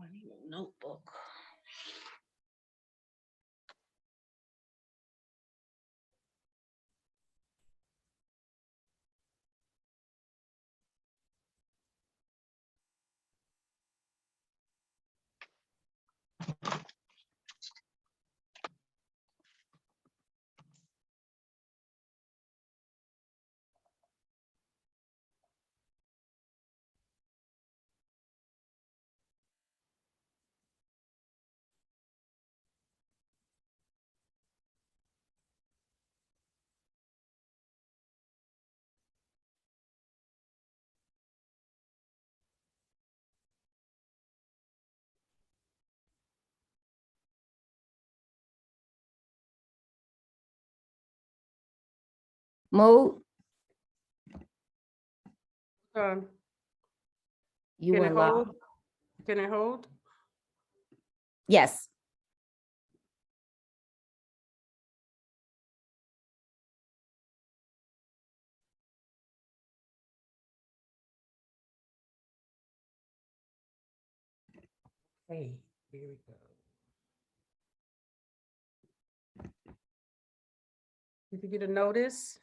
I need a notebook. Mo, Um, you can were it hold? live. Can it hold? Yes. Hey, here we go. Did you get a notice?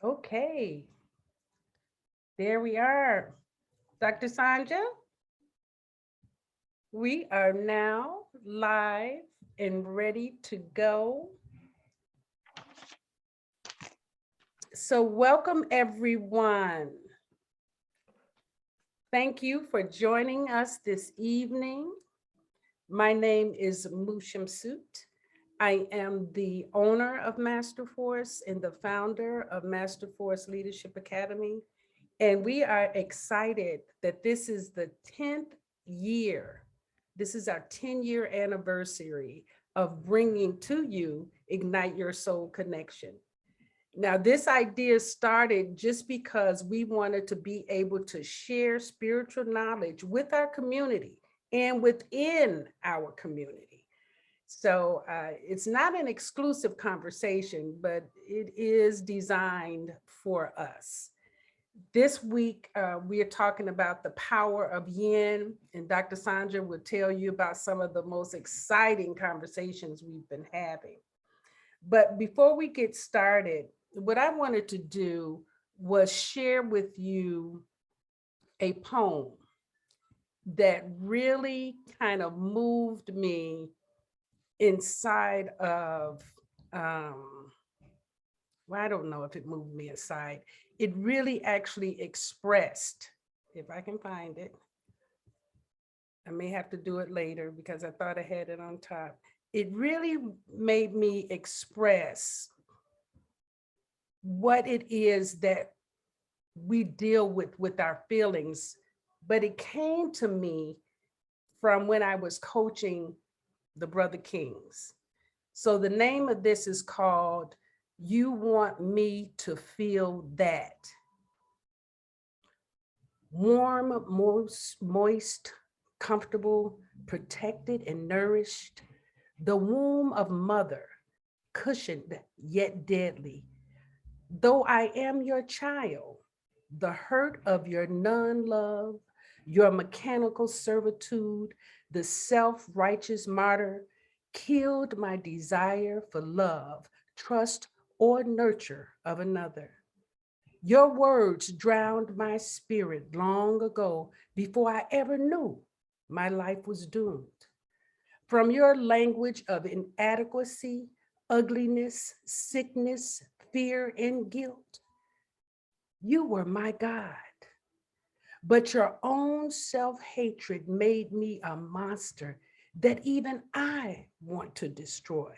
Okay, there we are. Dr. Sanja, we are now live and ready to go. So welcome everyone. Thank you for joining us this evening. My name is Musham Soot. I am the owner of Master Force and the founder of Master Force Leadership Academy. And we are excited that this is the 10th year. This is our 10-year anniversary of bringing to you Ignite Your Soul Connection. Now, this idea started just because we wanted to be able to share spiritual knowledge with our community and within our community. So it's not an exclusive conversation, but it is designed for us. This week, we are talking about the power of yin, and Dr. Sandra will tell you about some of the most exciting conversations we've been having. But before we get started, what I wanted to do was share with you a poem that really kind of moved me inside of, well, I don't know if it moved me inside. It really actually expressed, if I can find it, I may have to do it later because I thought I had it on top. It really made me express what it is that we deal with our feelings. But it came to me from when I was coaching the Brother Kings. So the name of this is called You Want Me to Feel That. Warm, moist, comfortable, protected, and nourished. The womb of mother, cushioned yet deadly. Though I am your child, the hurt of your non-love, your mechanical servitude, the self-righteous martyr, killed my desire for love, trust, or nurture of another. Your words drowned my spirit long ago before I ever knew my life was doomed. From your language of inadequacy, ugliness, sickness, fear, and guilt, you were my God. But your own self-hatred made me a monster that even I want to destroy.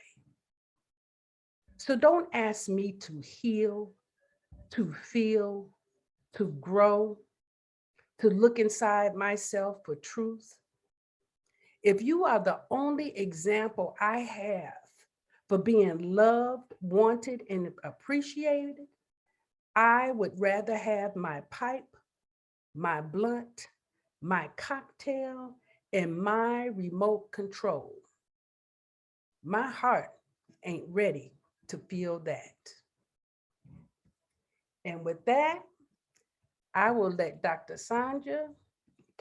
So don't ask me to heal, to feel, to grow, to look inside myself for truth. If you are the only example I have for being loved, wanted, and appreciated, I would rather have my pipe my blunt, my cocktail, and my remote control. My heart ain't ready to feel that. And with that, I will let Dr. Sandra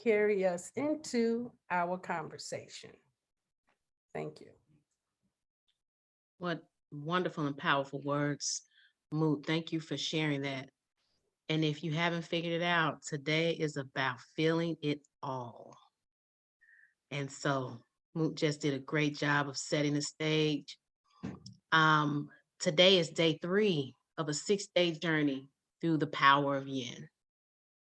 carry us into our conversation. Thank you. What wonderful and powerful words, Moot. Thank you for sharing that. And if you haven't figured it out, today is about feeling it all. And so Moot just did a great job of setting the stage. Um, Today is day 3 of a 6-day journey through the power of yin.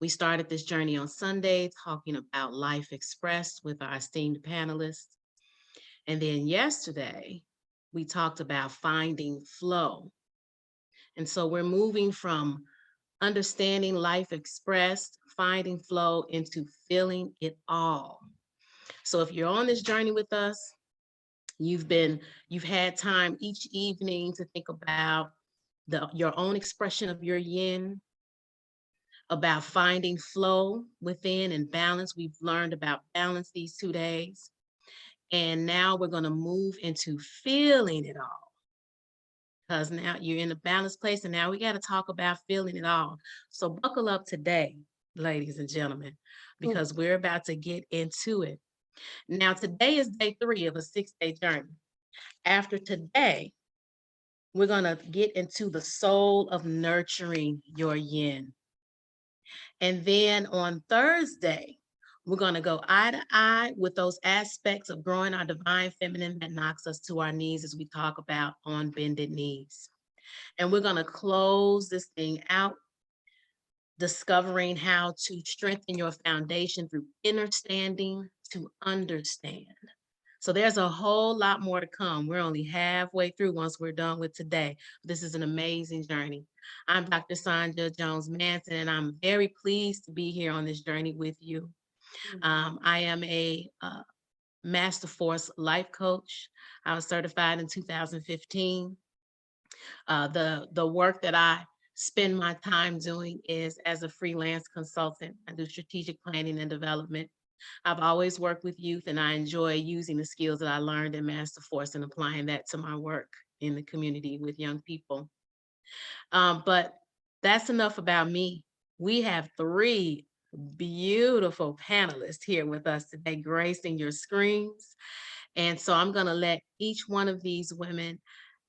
We started this journey on Sunday talking about life expressed with our esteemed panelists. And then yesterday, we talked about finding flow. And so we're moving from understanding life expressed, finding flow, into feeling it all. So if you're on this journey with us, you've had time each evening to think about your own expression of your yin, about finding flow within and balance. We've learned about balance these 2 days. And now we're going to move into feeling it all, because now you're in a balanced place, and now we got to talk about feeling it all. So buckle up today, ladies and gentlemen, because we're about to get into it. Now, today is day 3 of a 6-day journey. After today, we're going to get into the soul of nurturing your yin. And then on Thursday, we're going to go eye to eye with those aspects of growing our divine feminine that knocks us to our knees, as we talk about on bended knees. And we're going to close this thing out, discovering how to strengthen your foundation through understanding to understand. So there's a whole lot more to come. We're only halfway through once we're done with today. This is an amazing journey. I'm Dr. Sandra Jones-Manson, and I'm very pleased to be here on this journey with you. I am a Master Force life coach. I was certified in 2015. The work that I spend my time doing is as a freelance consultant. I do strategic planning and development. I've always worked with youth, and I enjoy using the skills that I learned in Master Force and applying that to my work in the community with young people. But that's enough about me. We have 3 beautiful panelists here with us today, gracing your screens. And so I'm going to let each one of these women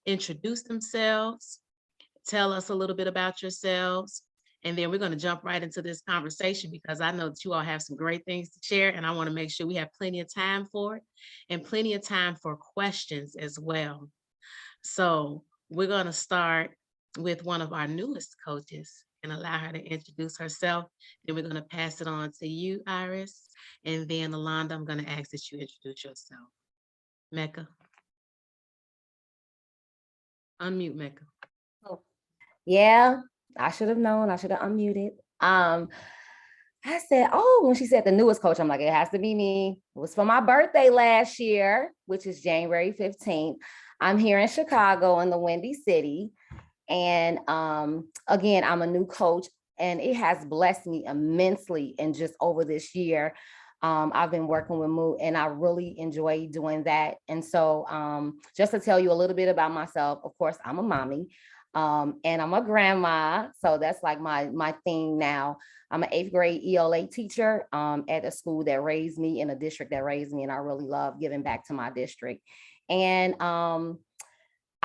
introduce themselves, tell us a little bit about yourselves, and then we're going to jump right into this conversation, because I know that you all have some great things to share, and I want to make sure we have plenty of time for it and plenty of time for questions as well. So we're going to start with one of our newest coaches and allow her to introduce herself. Then we're going to pass it on to you, Iris. And then Alanda, I'm going to ask that you introduce yourself. Mecca. Unmute, Mecca. Yeah, I should have known. I should have unmuted. I said, oh, when she said the newest coach, I'm like, it has to be me. It was for my birthday last year, which is January 15th. I'm here in Chicago in the Windy City. And again, I'm a new coach, and it has blessed me immensely. And just over this year, I've been working with Moo, and I really enjoy doing that. And so just to tell you a little bit about myself, of course, I'm a mommy. And I'm a grandma, so that's like my thing now. I'm an 8th grade ELA teacher at a school that raised me, in a district that raised me, and I really love giving back to my district. And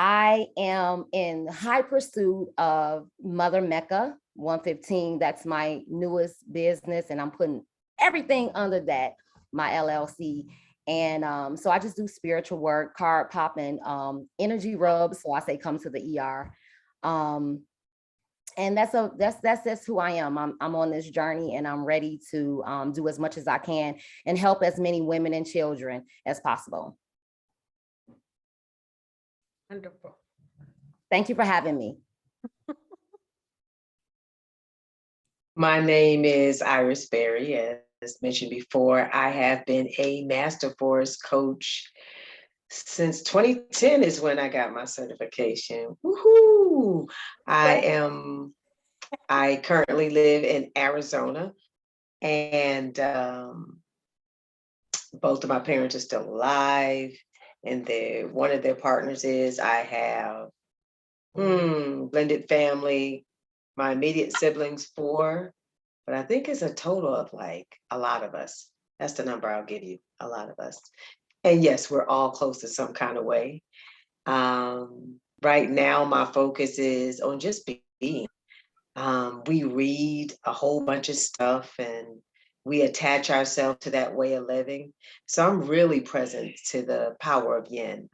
I am in high pursuit of Mother Mecca 115. That's my newest business, and I'm putting everything under that, my LLC. And so I just do spiritual work, card popping, energy rubs. So I say come to the ER. And that's who I am. I'm on this journey, and I'm ready to do as much as I can and help as many women and children as possible. Wonderful. Thank you for having me. My name is Iris Berry. As mentioned before, I have been a Master Force coach since 2010 is when I got my certification. Woohoo! I currently live in Arizona. And both of my parents are still alive. And one of their partners is, I have blended family, my immediate siblings, 4, but I think it's a total of like a lot of us. That's the number I'll give you, a lot of us. And yes, we're all close to some kind of way. Right now, my focus is on just being. We read a whole bunch of stuff and we attach ourselves to that way of living. So I'm really present to the power of yin.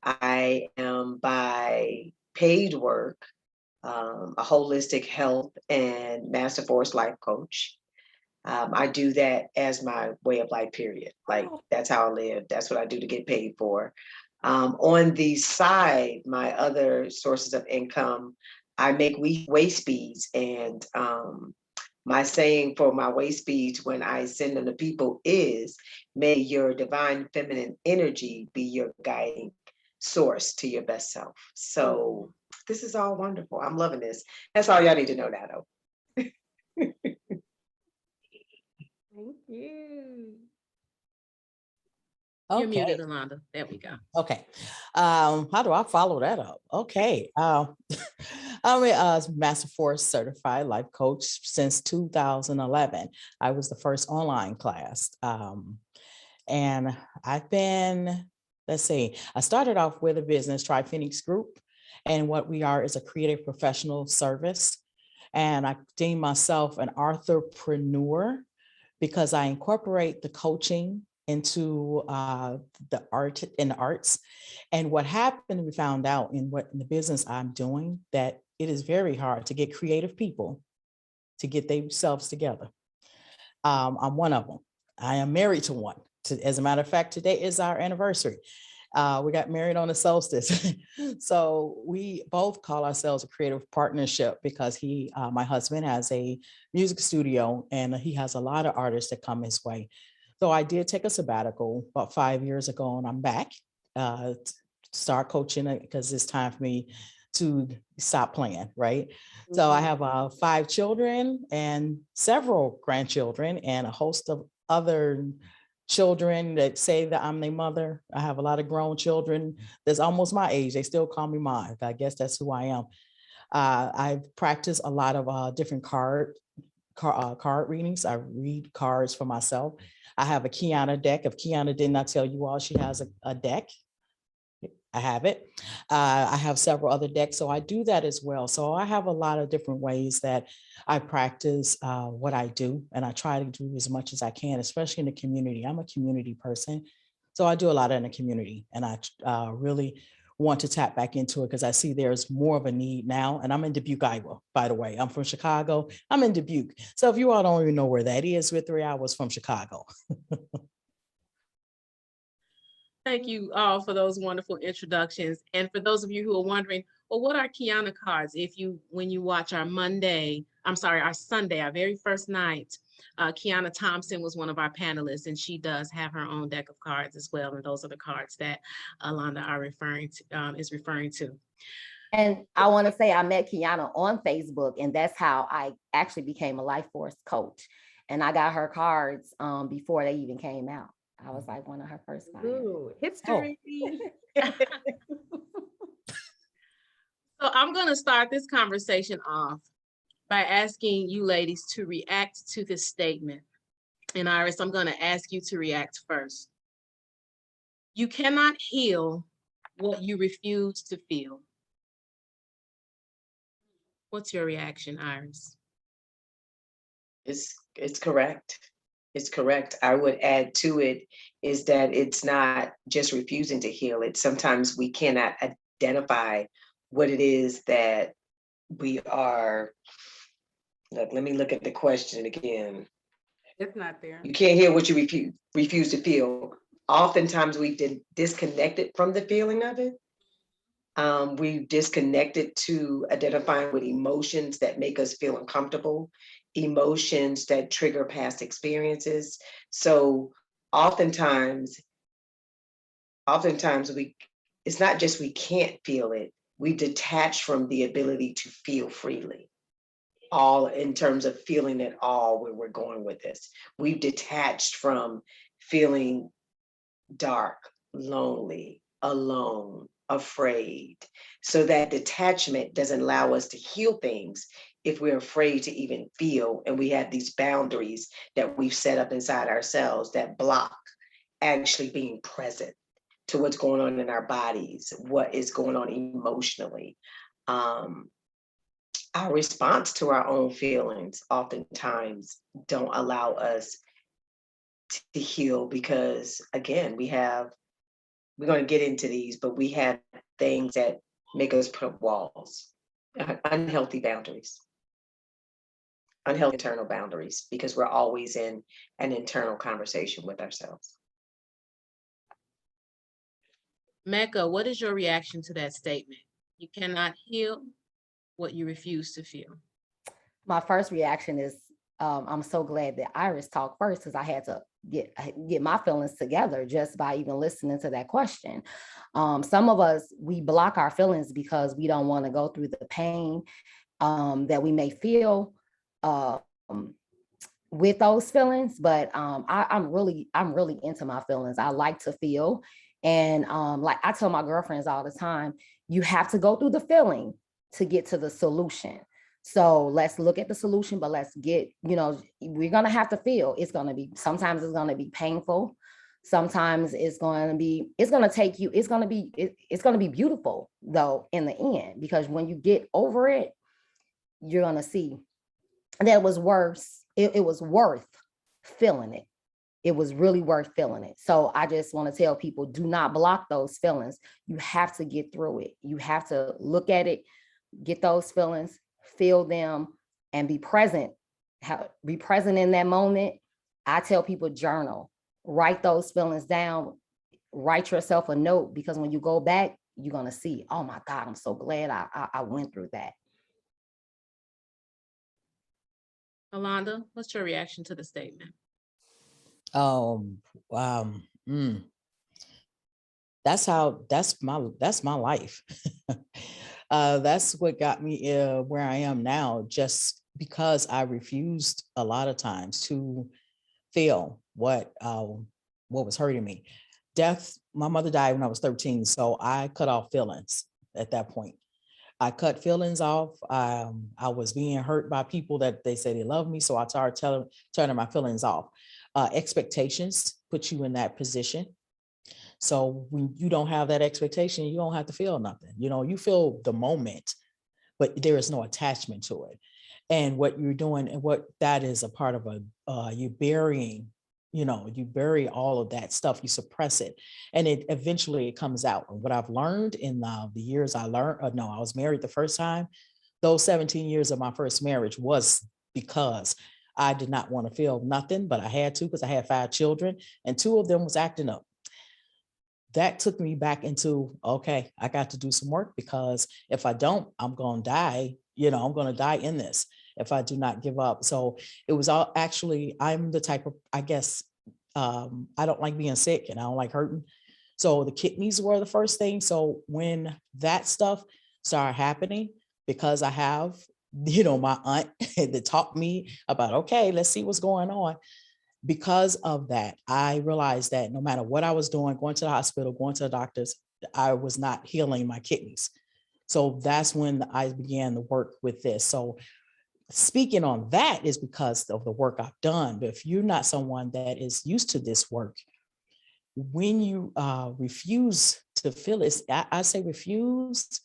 I am, by paid work, a holistic health and master force life coach. I do that as my way of life, period. Like, that's how I live. That's what I do to get paid for. On the side, my other sources of income, I make waist beads. And my saying for my waist beads when I send them to people is, may your divine feminine energy be your guiding source to your best self. So this is all wonderful. I'm loving this. That's all y'all need to know now, though. Thank you. You're Okay. muted, Alanda. There we go. Okay. How do I follow that up? Okay. I'm a Master Force certified life coach since 2011. I was the first online class. And I've been, let's see, I started off with a business, Tri Phoenix Group. And what we are is a creative professional service. And I deem myself an entrepreneur because I incorporate the coaching into the arts. And what happened, we found out in the business I'm doing, that it is very hard to get creative people to get themselves together. I'm one of them. I am married to one. As a matter of fact, today is our anniversary. We got married on the solstice. So we both call ourselves a creative partnership because my husband has a music studio and he has a lot of artists that come his way. So I did take a sabbatical about 5 years ago and I'm back to start coaching because it's time for me to stop playing, right? So I have 5 children and several grandchildren and a host of other children that say that I'm their mother. I have a lot of grown children that's almost my age. They still call me mom. I guess that's who I am. I've practiced a lot of different card readings. I read cards for myself. I have a Kiana deck. If Kiana did not tell you all, she has a deck. I have it. I have several other decks, so I do that as well. So I have a lot of different ways that I practice what I do, and I try to do as much as I can, especially in the community. I'm a community person, so I do a lot in the community, and I really want to tap back into it because I see there's more of a need now. And I'm in Dubuque, Iowa, by the way. I'm from Chicago. I'm in Dubuque. So if you all don't even know where that is, we're 3 hours from Chicago. Thank you all for those wonderful introductions. And for those of you who are wondering, well, what are Kiana cards? When you watch our Sunday, our very first night, Kiana Thompson was one of our panelists, and she does have her own deck of cards as well. And those are the cards that Alanda is referring to. And I want to say I met Kiana on Facebook, and that's how I actually became a life force coach. And I got her cards before they even came out. I was like one of her first buyers. Ooh, history. So I'm going to start this conversation off by asking you ladies to react to this statement. And Iris, I'm going to ask you to react first. You cannot heal what you refuse to feel. What's your reaction, Iris? It's correct. It's correct. I would add to it is that it's not just refusing to heal it. Sometimes we cannot identify what it is that we are. Look, let me look at the question again. It's not there. You can't hear what you refuse to feel. Oftentimes we disconnected from the feeling of it. We disconnected to identifying with emotions that make us feel uncomfortable, emotions that trigger past experiences. So oftentimes it's not just we can't feel it, we detach from the ability to feel freely. all in terms of feeling it all where we're going with this. We've detached from feeling dark, lonely, alone, afraid. So that detachment doesn't allow us to heal things if we're afraid to even feel. And we have these boundaries that we've set up inside ourselves that block actually being present to what's going on in our bodies, what is going on emotionally. Our response to our own feelings oftentimes don't allow us to heal because, again, we're going to get into these, but we have things that make us put up walls, unhealthy boundaries, unhealthy internal boundaries, because we're always in an internal conversation with ourselves. Mecca, what is your reaction to that statement? You cannot heal what you refuse to feel. My first reaction is I'm so glad that Iris talked first because I had to get my feelings together just by even listening to that question. Some of us, we block our feelings because we don't want to go through the pain that we may feel with those feelings. But I'm really into my feelings. I like to feel. And like I tell my girlfriends all the time, you have to go through the feeling to get to the solution. So let's look at the solution, but let's get, we're going to have to feel. Sometimes it's going to be painful. Sometimes it's going to be beautiful though in the end, because when you get over it, you're going to see that it was worse. It was worth feeling it. It was really worth feeling it. So I just want to tell people, do not block those feelings. You have to get through it. You have to look at it, get those feelings, feel them, and be present. Be present in that moment. I tell people, journal, write those feelings down, write yourself a note, because when you go back, you're going to see, oh my God, I'm so glad I went through that. Alanda, what's your reaction to the statement? That's my life. That's what got me where I am now, just because I refused a lot of times to feel what was hurting me. Death, my mother died when I was 13, so I cut off feelings at that point. I cut feelings off. I was being hurt by people that they say they love me, so I started turning my feelings off. Expectations put you in that position. So when you don't have that expectation, you don't have to feel nothing. You feel the moment, but there is no attachment to it. And what you're doing, and what that is a part of you burying, you bury all of that stuff, you suppress it, and it eventually comes out. And what I've learned in the years I was married the first time, those 17 years of my first marriage was because I did not want to feel nothing, but I had to, because I had 5 children and 2 of them was acting up. That took me back into, okay, I got to do some work, because if I don't, I'm going to die. I'm going to die in this if I do not give up. So it was all actually, I'm the type of, I guess, I don't like being sick and I don't like hurting. So the kidneys were the first thing. So when that stuff started happening, because I have, my aunt that taught me about, okay, let's see what's going on. Because of that, I realized that no matter what I was doing, going to the hospital, going to the doctors, I was not healing my kidneys. So that's when I began to work with this. So speaking on that is because of the work I've done. But if you're not someone that is used to this work, when you refuse to feel it, I say refuse,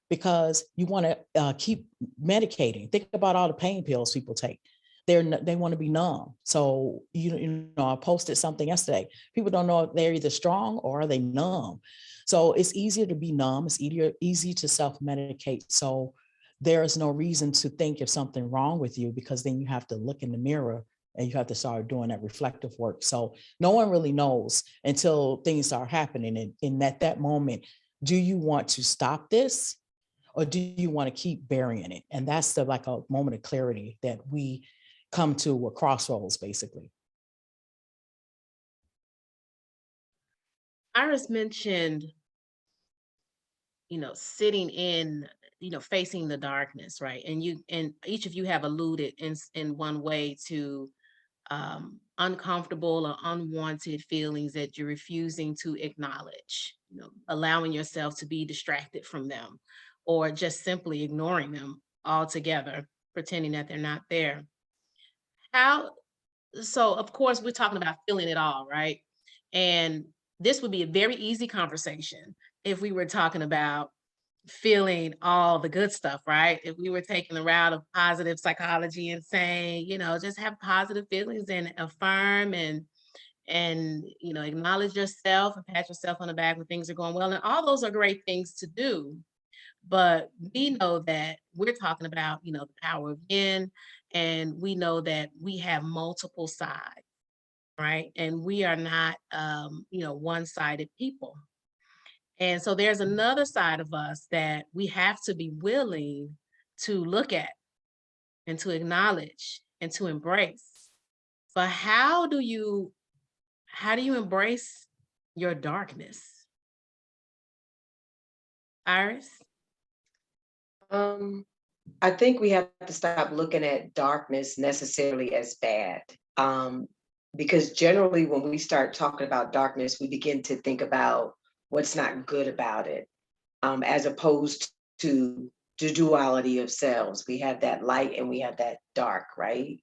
because you want to keep medicating. Think about all the pain pills people take. They want to be numb. So, I posted something yesterday. People don't know if they're either strong or are they numb. So it's easier to be numb. It's easy to self-medicate. So there is no reason to think if something wrong with you, because then you have to look in the mirror and you have to start doing that reflective work. So no one really knows until things start happening. And at that moment, do you want to stop this, or do you want to keep burying it? And that's like a moment of clarity that we come to, a crossroads, basically. Iris mentioned, sitting in facing the darkness, right? And each of you have alluded in one way to uncomfortable or unwanted feelings that you're refusing to acknowledge, allowing yourself to be distracted from them, or just simply ignoring them altogether, pretending that they're not there. So of course we're talking about feeling it all, right? And this would be a very easy conversation if we were talking about feeling all the good stuff, right? If we were taking the route of positive psychology and saying, just have positive feelings and affirm and acknowledge yourself and pat yourself on the back when things are going well. And all those are great things to do. But we know that we're talking about, the power of yin, and we know that we have multiple sides, right? And we are not, one-sided people. And so there's another side of us that we have to be willing to look at and to acknowledge and to embrace. But how do you embrace your darkness? Iris? I think we have to stop looking at darkness necessarily as bad. Because generally when we start talking about darkness, we begin to think about what's not good about it, as opposed to the duality of selves. We have that light and we have that dark, right?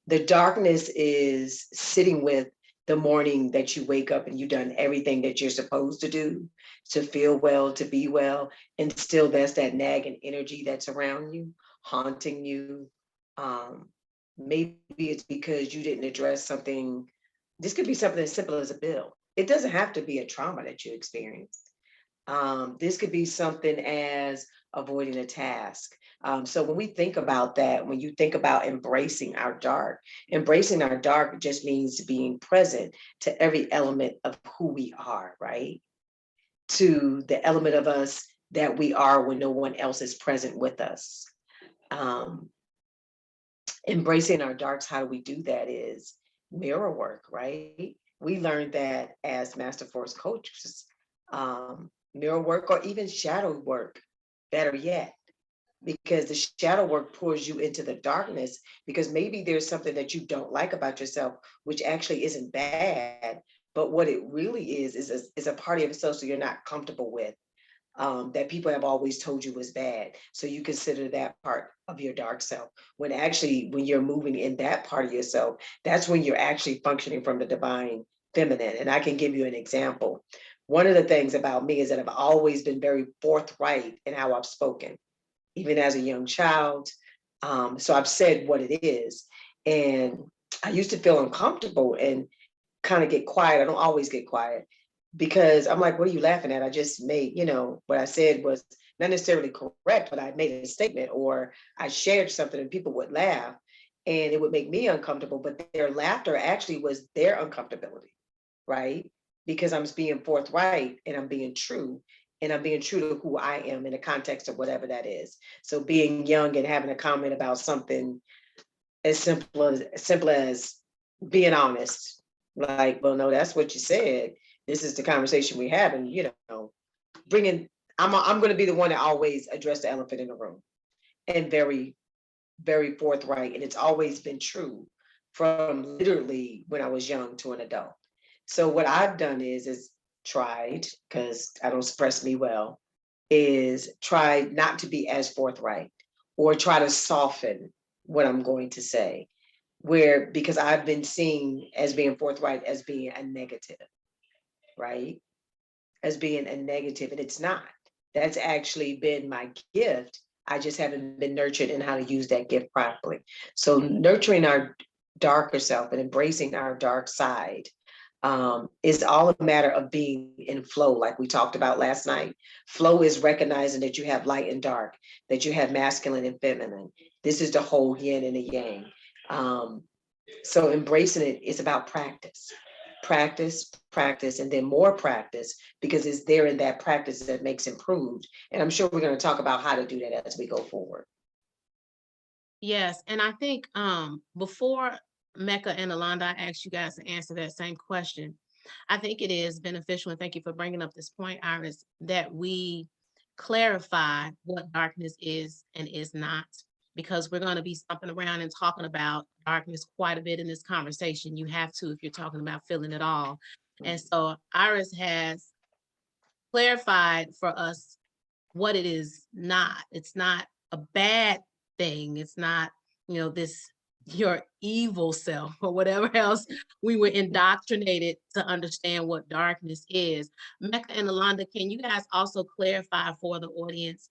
The darkness is sitting with the morning that you wake up and you've done everything that you're supposed to do to feel well, to be well, and still there's that nagging energy that's around you, haunting you. Maybe it's because you didn't address something. This could be something as simple as a bill. It doesn't have to be a trauma that you experienced. This could be something as avoiding a task. So when we think about that, when you think about embracing our dark just means being present to every element of who we are, right? To the element of us that we are when no one else is present with us. Embracing our darks, how do we do that is mirror work, right? We learned that as Master Force coaches, mirror work or even shadow work, better yet, because the shadow work pours you into the darkness because maybe there's something that you don't like about yourself, which actually isn't bad, but what it really is a part of yourself so you're not comfortable with, that people have always told you was bad. So you consider that part of your dark self, when actually, when you're moving in that part of yourself, that's when you're actually functioning from the divine feminine. And I can give you an example. One of the things about me is that I've always been very forthright in how I've spoken, even as a young child. So I've said what it is. And I used to feel uncomfortable and kind of get quiet. I don't always get quiet because I'm like, what are you laughing at? I just made, what I said was not necessarily correct, but I made a statement or I shared something and people would laugh and it would make me uncomfortable. But their laughter actually was their uncomfortability, right? Because I'm being forthright and I'm being true. And I'm being true to who I am in the context of whatever that is. So being young and having a comment about something as simple as being honest, like, well, no, that's what you said. This is the conversation we have, and bringing. I'm going to be the one that always address the elephant in the room, and very, very forthright, and it's always been true from literally when I was young to an adult. So what I've done is tried, because I don't express me well, is try not to be as forthright or try to soften what I'm going to say, where because I've been seen as being forthright as being a negative, right? As being a negative, and it's not. That's actually been my gift. I just haven't been nurtured in how to use that gift properly. So nurturing our darker self and embracing our dark side, is all a matter of being in flow, like we talked about last night. Flow is recognizing that you have light and dark, that you have masculine and feminine. This is the whole yin and the yang. So embracing it is about practice, practice, and then more practice, because it's there in that practice that makes improved. And I'm sure we're going to talk about how to do that as we go forward. Yes, and I think before Mecca and Alanda, I asked you guys to answer that same question. I think it is beneficial, and thank you for bringing up this point, Iris, that we clarify what darkness is and is not, because we're going to be stomping around and talking about darkness quite a bit in this conversation. You have to if you're talking about feeling it all. And so Iris has clarified for us what it is not. It's not a bad thing. It's not, this your evil self or whatever else we were indoctrinated to understand what darkness is. Mecca and Alanda, can you guys also clarify for the audience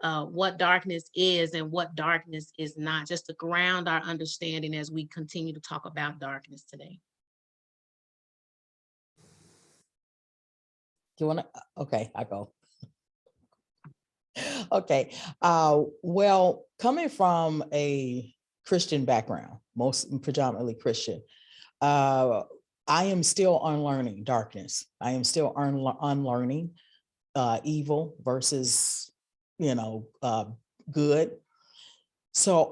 what darkness is and what darkness is not, just to ground our understanding as we continue to talk about darkness today? Do you want to? Okay, I go. Okay. Well, coming from a Christian background, most predominantly Christian, I am still unlearning darkness. I am still unlearning evil versus, good. So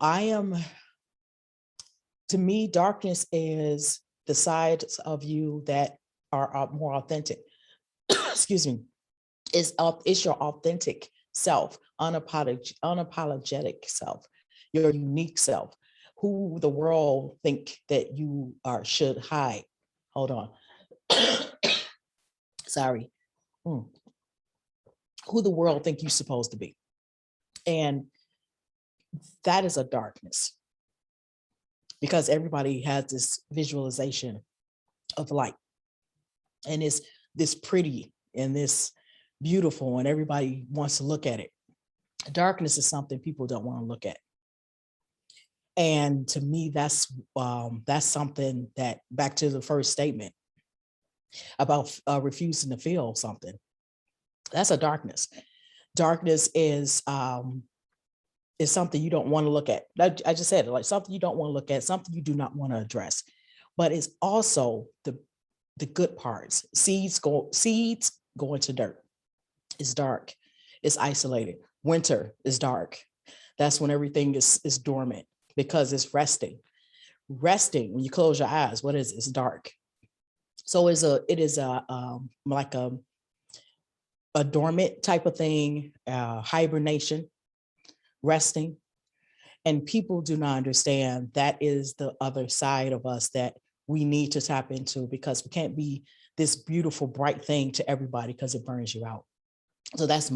to me, darkness is the sides of you that are more authentic. Excuse me. It's your authentic self, unapologetic self, your unique self, who the world think that you should hide. Hold on. Sorry. Who the world think you're supposed to be. And that is a darkness, because everybody has this visualization of light, and it's this pretty and this beautiful, and everybody wants to look at it. Darkness is something people don't want to look at. And to me, that's something that, back to the first statement about refusing to feel something, that's a darkness. Darkness is something you don't want to look at. I just said it, like something you don't want to look at, something you do not want to address. But it's also the good parts. Seeds go into dirt. It's dark. It's isolated. Winter is dark. That's when everything is dormant, because it's resting. Resting, when you close your eyes, what is it? It's dark. So it is like a dormant type of thing, hibernation, resting. And people do not understand that is the other side of us that we need to tap into, because we can't be this beautiful, bright thing to everybody, because it burns you out. So that's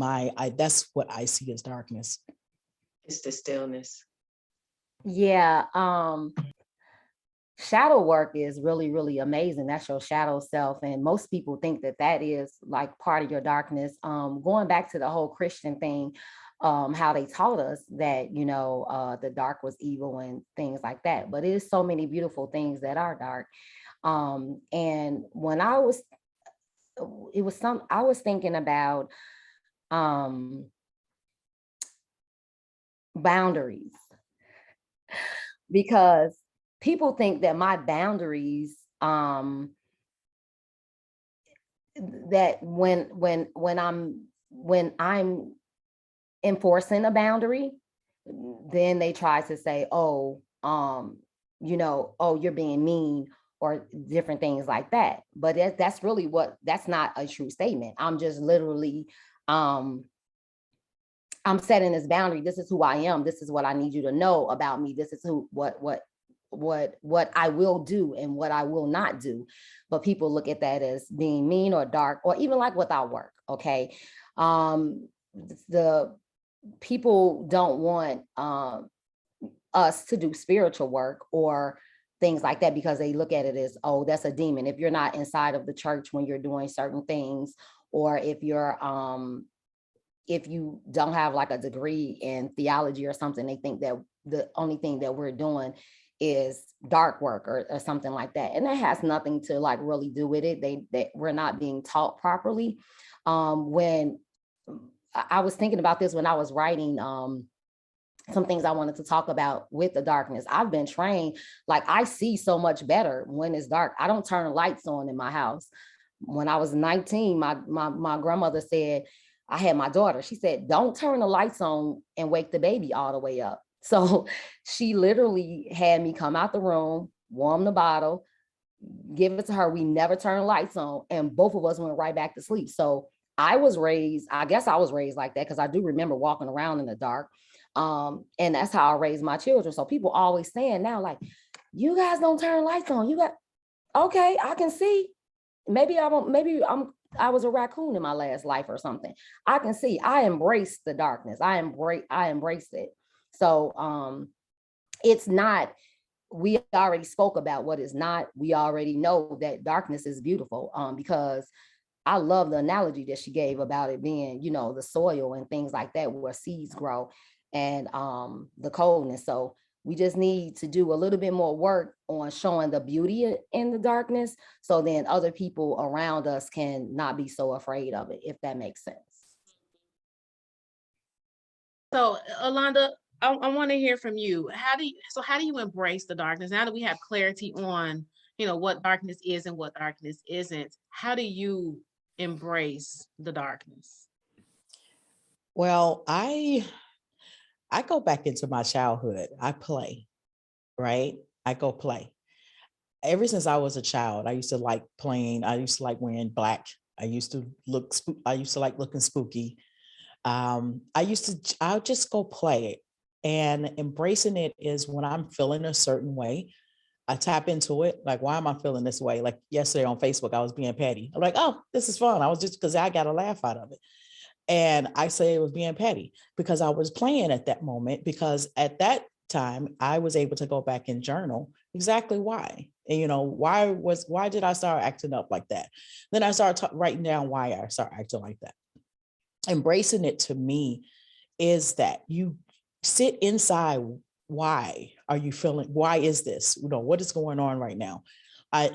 what I see as darkness. It's the stillness. Yeah. Shadow work is really, really amazing. That's your shadow self. And most people think that is like part of your darkness. Going back to the whole Christian thing, how they taught us that, the dark was evil and things like that. But it is so many beautiful things that are dark. And when I was thinking about boundaries, because people think that my boundaries, that when I'm enforcing a boundary, then they try to say, oh, you're being mean, or different things like that. But that's not a true statement. I'm just literally, I'm setting this boundary. This is who I am. This is what I need you to know about me. This is what I will do and what I will not do. But people look at that as being mean or dark, or even like without work. Okay. The people don't want us to do spiritual work or things like that, because they look at it as, oh, that's a demon. If you're not inside of the church when you're doing certain things, or if you don't have like a degree in theology or something, they think that the only thing that we're doing is dark work or something like that. And that has nothing to like really do with it. They we're not being taught properly. When I was thinking about this when I was writing some things I wanted to talk about with the darkness. I've been trained, like I see so much better when it's dark. I don't turn lights on in my house. When I was 19, my grandmother said, I had my daughter, she said, don't turn the lights on and wake the baby all the way up. So she literally had me come out the room, warm the bottle, give it to her. We never turned lights on, and both of us went right back to sleep. So I guess I was raised like that because I do remember walking around in the dark. And that's how I raised my children. So people always saying now, like, you guys don't turn lights on. You got, okay, I can see. I was a raccoon in my last life or something. I can see. I embrace the darkness. I embrace it. So it's not, we already spoke about what is not. We already know that darkness is beautiful, because I love the analogy that she gave about it being, the soil and things like that where seeds grow, and the coldness. So we just need to do a little bit more work on showing the beauty in the darkness, so then other people around us can not be so afraid of it, if that makes sense. So Alanda, I want to hear from you. How do you embrace the darkness now that we have clarity on, what darkness is and what darkness isn't? How do you embrace the darkness? Well, I go back into my childhood. I play, right? I go play. Ever since I was a child, I used to like playing. I used to like wearing black. I used to like looking spooky. I'll just go play it. And embracing it is when I'm feeling a certain way, I tap into it. Like, why am I feeling this way? Like yesterday on Facebook, I was being petty. I'm like, oh, this is fun. I was just, because I got a laugh out of it. And I say it was being petty because I was playing at that moment, because at that time I was able to go back and journal exactly why. And why did I start acting up like that? Then I started writing down why I started acting like that. Embracing it to me is that you sit inside. Why are you feeling? Why is this? What is going on right now? And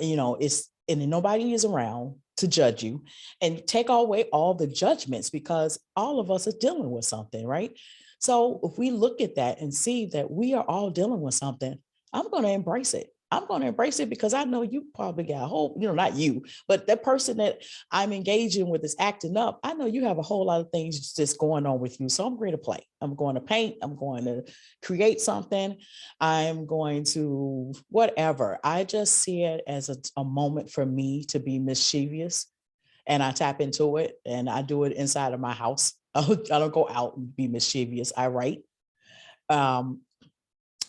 nobody is around to judge you, and take away all the judgments, because all of us are dealing with something, right? So if we look at that and see that we are all dealing with something, I'm going to embrace it. I'm going to embrace it because I know you probably got a whole, not you, but that person that I'm engaging with is acting up. I know you have a whole lot of things just going on with you. So I'm ready to play. I'm going to paint. I'm going to create something. I'm going to whatever. I just see it as a moment for me to be mischievous, and I tap into it, and I do it inside of my house. I don't go out and be mischievous. I write.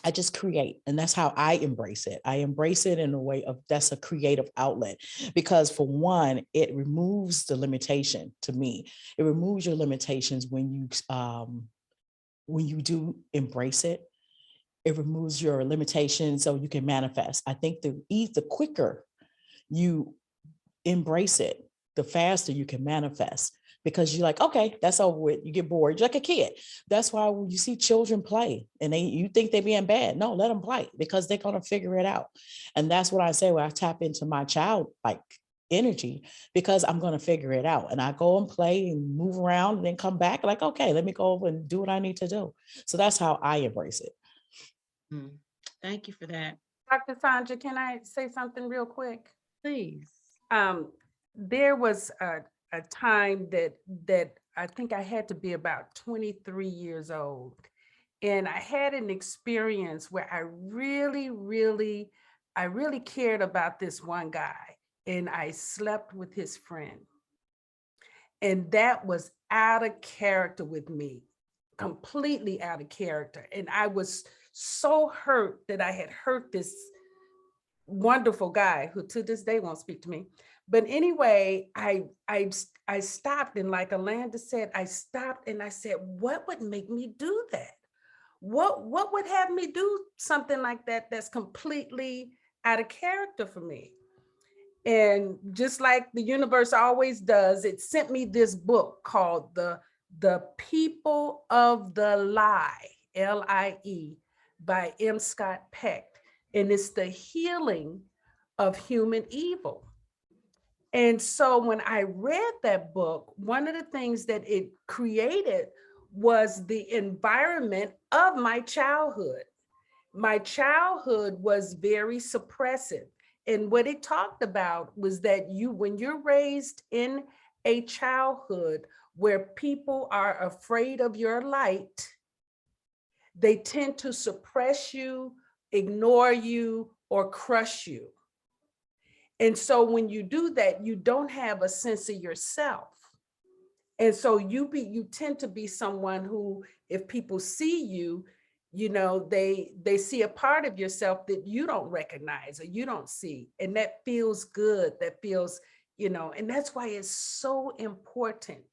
I just create, and that's how I embrace it. I embrace it in a way of, that's a creative outlet, because for one, it removes the limitation to me. It removes your limitations when you do embrace it. It removes your limitations so you can manifest. I think the quicker you embrace it, the faster you can manifest, because you're like, okay, that's over with. You get bored. You're like a kid. That's why when you see children play and you think they're being bad, no, let them play, because they're going to figure it out. And that's what I say when I tap into my child like energy, because I'm going to figure it out. And I go and play and move around and then come back like, okay, let me go over and do what I need to do. So that's how I embrace it. Thank you for that. Dr. Sandra, can I say something real quick? Please. There was a time that I think I had to be about 23 years old. And I had an experience where I really cared about this one guy, and I slept with his friend. And that was out of character with me, completely out of character. And I was so hurt that I had hurt this wonderful guy who to this day won't speak to me. But anyway, I stopped, and like Alanda said, I stopped and I said, what would make me do that? What would have me do something like that that's completely out of character for me? And just like the universe always does, it sent me this book called The People of the Lie, L-I-E, by M. Scott Peck. And it's the healing of human evil. And so when I read that book, one of the things that it created was the environment of my childhood. My childhood was very suppressive. And what it talked about was that when you're raised in a childhood where people are afraid of your light, they tend to suppress you, ignore you, or crush you. And so when you do that, you don't have a sense of yourself. And so you tend to be someone who, if people see you, you know, they see a part of yourself that you don't recognize or you don't see. And that feels good. That feels, you know, and that's why it's so important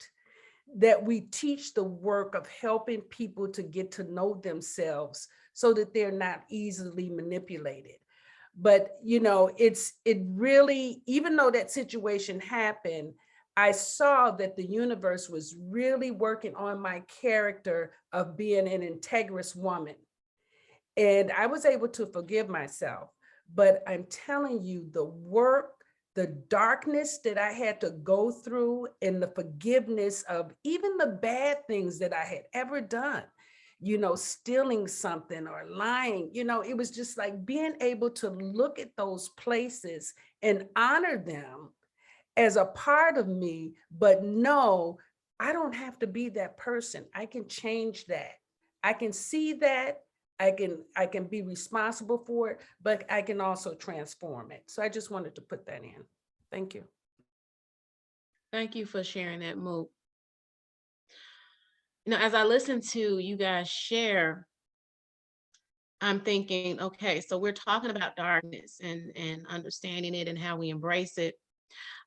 that we teach the work of helping people to get to know themselves so that they're not easily manipulated. But, you know, it really, even though that situation happened, I saw that the universe was really working on my character of being an integrous woman. And I was able to forgive myself. But I'm telling you, the work, the darkness that I had to go through, and the forgiveness of even the bad things that I had ever done, you know, stealing something or lying, you know, it was just like being able to look at those places and honor them as a part of me, but no, I don't have to be that person. I can change that. I can see that. I can be responsible for it, but I can also transform it. So I just wanted to put that in. Thank you. Thank you for sharing that, Moot. You know, as I listen to you guys share, I'm thinking, okay, so we're talking about darkness and understanding it and how we embrace it.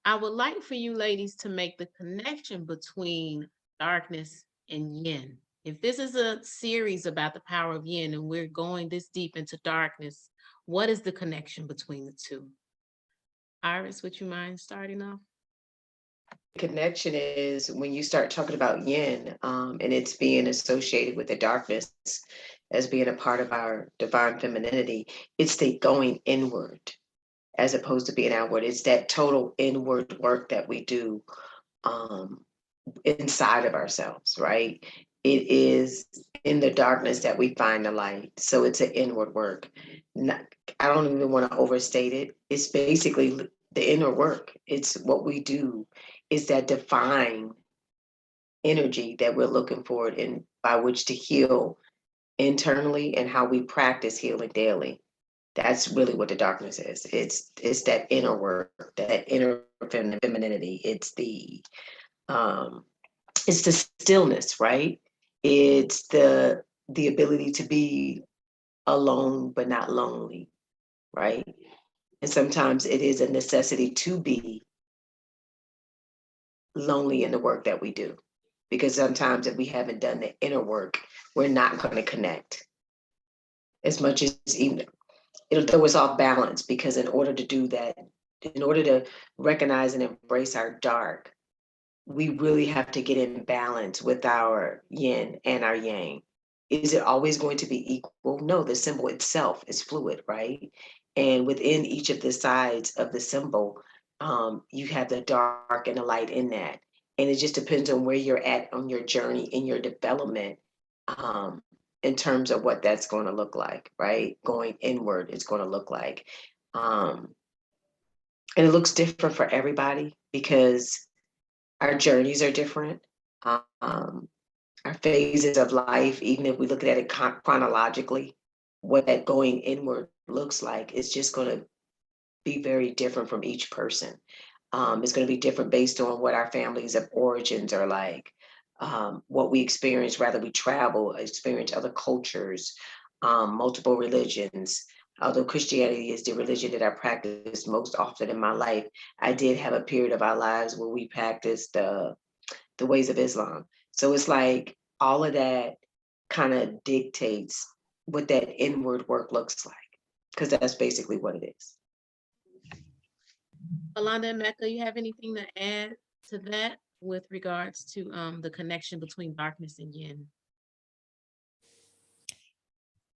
I would like for you ladies to make the connection between darkness and yin. If this is a series about the power of yin and we're going this deep into darkness, what is the connection between the two? Iris, would you mind starting off? Connection is when you start talking about yin, and it's being associated with the darkness as being a part of our divine femininity. It's the going inward as opposed to being outward. It's that total inward work that we do inside of ourselves, right? It is in the darkness that we find the light. So it's an inward work. I don't even want to overstate it. It's basically the inner work. It's what we do is that divine energy that we're looking for and by which to heal internally and how we practice healing daily. That's really what the darkness is. It's that inner work, that inner femininity. Um, it's the stillness, right? It's the ability to be alone but not lonely, right? And sometimes it is a necessity to be lonely in the work that we do. Because sometimes if we haven't done the inner work, we're not going to connect as much as even it'll throw us off balance because in order to do that, in order to recognize and embrace our dark, we really have to get in balance with our yin and our yang. Is it always going to be equal? No, the symbol itself is fluid, right? And within each of the sides of the symbol, you have the dark and the light in that. And it just depends on where you're at on your journey in your development, um, in terms of what that's going to look like, right? Going inward, it's going to look like. Um, and it looks different for everybody because our journeys are different. Um, our phases of life, even if we look at it chronologically, what that going inward looks like is just going to be very different from each person. It's going to be different based on what our families of origins are like, what we experience, rather we travel, experience other cultures, multiple religions. Although Christianity is the religion that I practice most often in my life, I did have a period of our lives where we practiced the ways of Islam. So it's like all of that kind of dictates what that inward work looks like, because that's basically what it is. Alanda and Mecca, you have anything to add to that with regards to the connection between darkness and yin?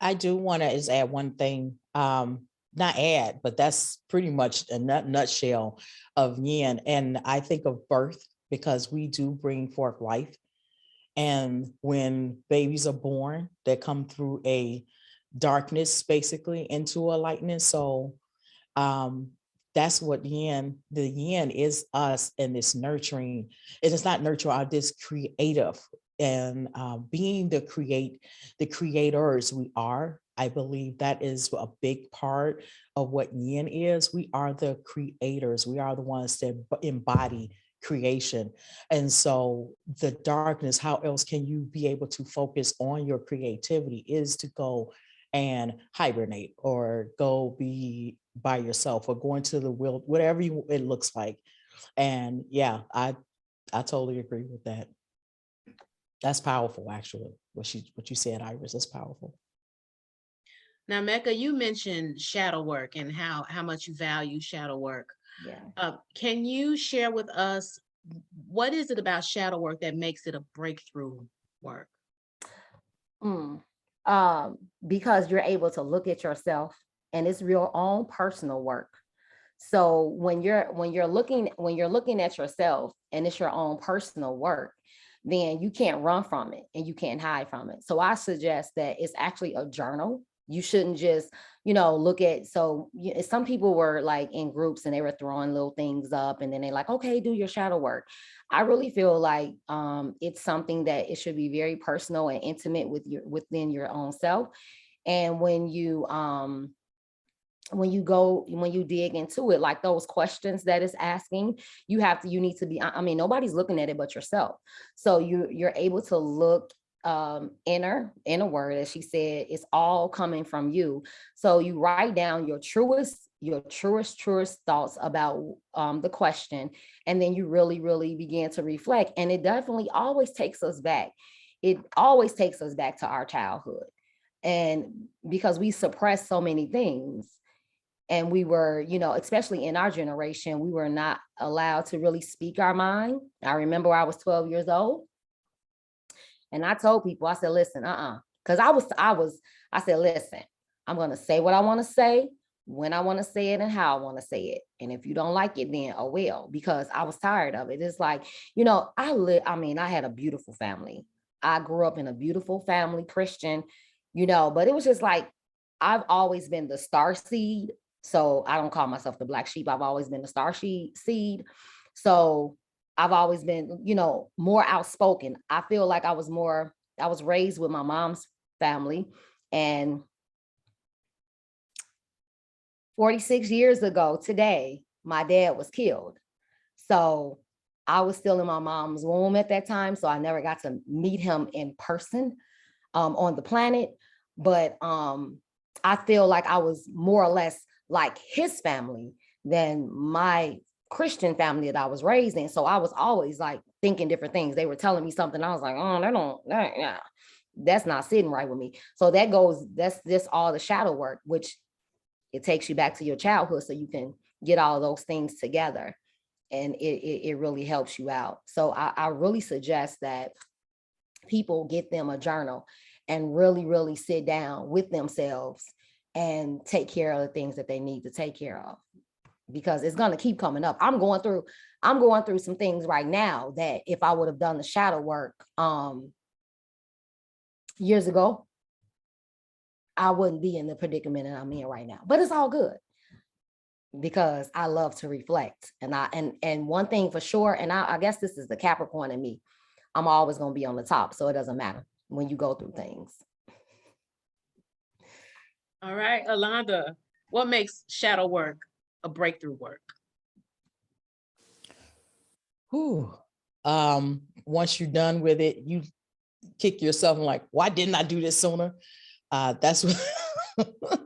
I do want to just add one thing, not add, but that's pretty much a nutshell of yin. And I think of birth because we do bring forth life. And when babies are born, they come through a darkness, basically, into a lightness. So that's what the yin is us in this nurturing. It is not nurture, this creative and being the creators we are. I believe that is a big part of what yin is. We are the creators. We are the ones that embody creation. And so the darkness, how else can you be able to focus on your creativity, is to go and hibernate or go be by yourself or go into the wild, whatever it looks like. And yeah, I totally agree with that. That's powerful, actually. What you said, Iris, is powerful. Now, Mecca, you mentioned shadow work and how much you value shadow work. Yeah. Can you share with us, what is it about shadow work that makes it a breakthrough work? Mm. Because you're able to look at yourself, and it's your own personal work. So when you're looking at yourself and it's your own personal work, then you can't run from it and you can't hide from it. So I suggest that it's actually a journal. You shouldn't just, look at, some people were like in groups and they were throwing little things up and then they're like, okay, do your shadow work. I really feel like it's something that it should be very personal and intimate within your own self. And when you dig into it, like those questions that it's asking, you need to be, I mean, nobody's looking at it but yourself. So you're able to look inner word, as she said, it's all coming from you. So you write down your truest thoughts about the question, and then you really, really begin to reflect. And it definitely always takes us back. It always takes us back to our childhood. And because we suppress so many things, and we were, especially in our generation, we were not allowed to really speak our mind. I remember I was 12 years old. And I told people, I said, listen, because I said, listen, I'm going to say what I want to say, when I want to say it, and how I want to say it. And if you don't like it, then oh well, because I was tired of it. It's like, I had a beautiful family. I grew up in a beautiful family, Christian, but it was just like, I've always been the star seed. So I don't call myself the black sheep. I've always been the star seed. So I've always been, more outspoken. I feel like I was raised with my mom's family, and 46 years ago today, my dad was killed. So I was still in my mom's womb at that time. So I never got to meet him in person on the planet. But I feel like I was more or less like his family than my Christian family that I was raised in. So I was always like thinking different things. They were telling me something. I was like, oh, that's not sitting right with me. So that's just all the shadow work, which it takes you back to your childhood so you can get all those things together. And it really helps you out. So I really suggest that people get them a journal and really, really sit down with themselves and take care of the things that they need to take care of, because it's going to keep coming up. I'm going through some things right now that if I would have done the shadow work years ago, I wouldn't be in the predicament that I'm in right now. But it's all good, because I love to reflect. And one thing for sure, and I guess this is the Capricorn in me, I'm always going to be on the top. So it doesn't matter when you go through things. All right, Alanda, what makes shadow work a breakthrough work? Once you're done with it, you kick yourself and like, why didn't I do this sooner? That's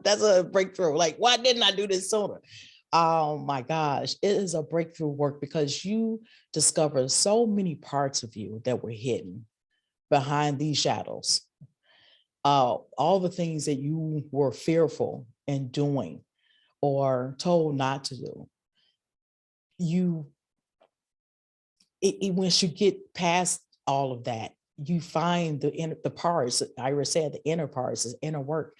that's a breakthrough. Like, why didn't I do this sooner? Oh my gosh, it is a breakthrough work, because you discover so many parts of you that were hidden behind these shadows. All the things that you were fearful in doing or told not to do. Once you get past all of that, you find the parts, Iris said, the inner parts, the inner work.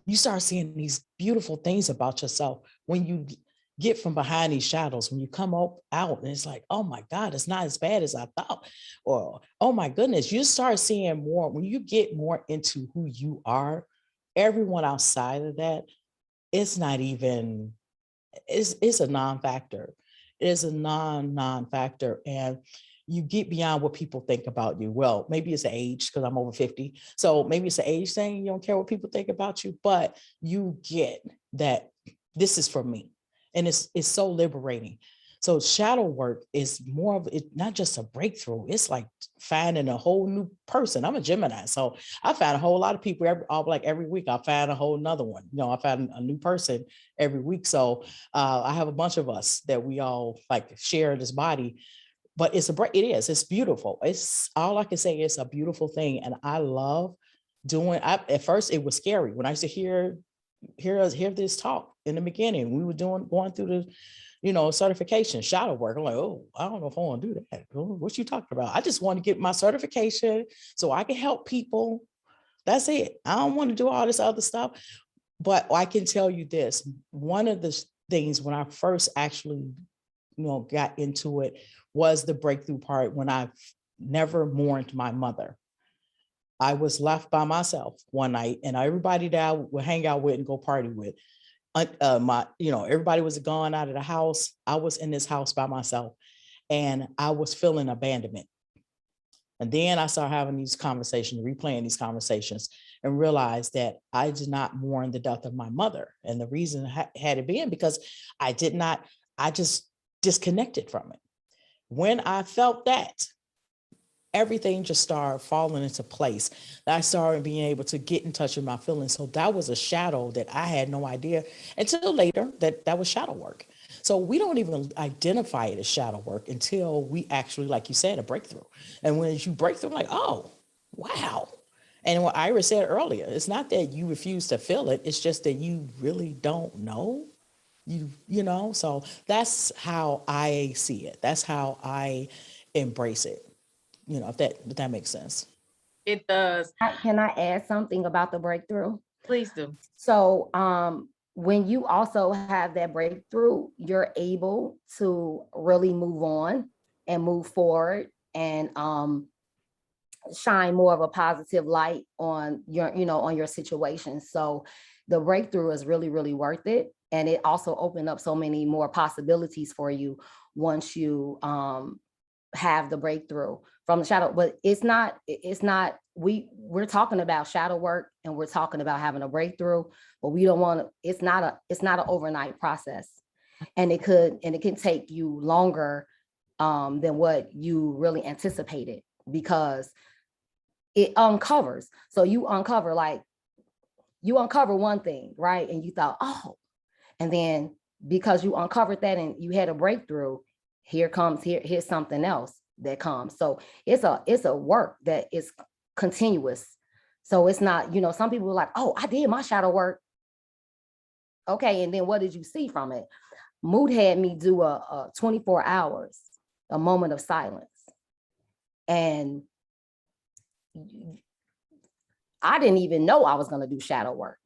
You start seeing these beautiful things about yourself when you get from behind these shadows, when you come out and it's like, oh my God, it's not as bad as I thought. Or, oh my goodness, you start seeing more. When you get more into who you are, everyone outside of that, it's not even, it's a non-factor. It is a non-factor. And you get beyond what people think about you. Well, maybe it's the age, because I'm over 50. So maybe it's the age thing. You don't care what people think about you, but you get that this is for me. And it's so liberating. So shadow work is more of it, not just a breakthrough. It's like finding a whole new person. I'm a Gemini, so I find a whole lot of people every week. I find a whole nother one. I find a new person every week. So I have a bunch of us that we all like share this body. But it's beautiful. It's all I can say. It's a beautiful thing, and I love doing. At first, it was scary when I used to hear this talk in the beginning. We were going through the certification, shadow work. I'm like, oh, I don't know if I want to do that. What you talking about? I just want to get my certification so I can help people. That's it. I don't want to do all this other stuff. But I can tell you this, one of the things when I first actually, got into it was the breakthrough part when I never mourned my mother. I was left by myself one night, and everybody that I would hang out with and go party with, everybody was gone out of the house. I was in this house by myself, and I was feeling abandonment. And then I started having these conversations, replaying these conversations, and realized that I did not mourn the death of my mother. And the reason had it been because I just disconnected from it. When I felt that, everything just started falling into place. I started being able to get in touch with my feelings. So that was a shadow that I had no idea until later that was shadow work. So we don't even identify it as shadow work until we actually, like you said, a breakthrough. And when you break through, like, oh, wow. And what Ira said earlier, it's not that you refuse to feel it. It's just that you really don't know. So that's how I see it. That's how I embrace it. If that makes sense. It does. Can I add something about the breakthrough? Please do. So when you also have that breakthrough, you're able to really move on and move forward and shine more of a positive light on your situation. So the breakthrough is really, really worth it. And it also opened up so many more possibilities for you once you have the breakthrough from the shadow. But we're talking about shadow work, and we're talking about having a breakthrough, but we don't want to, it's not an overnight process. And it can take you longer than what you really anticipated, because it uncovers. So you uncover one thing, right? And you thought, oh, and then because you uncovered that and you had a breakthrough, here's something else that comes. So it's a work that is continuous. So it's not, some people are like, oh, I did my shadow work. Okay, and then what did you see from it? Mood had me do a 24 hours, a moment of silence. And I didn't even know I was going to do shadow work.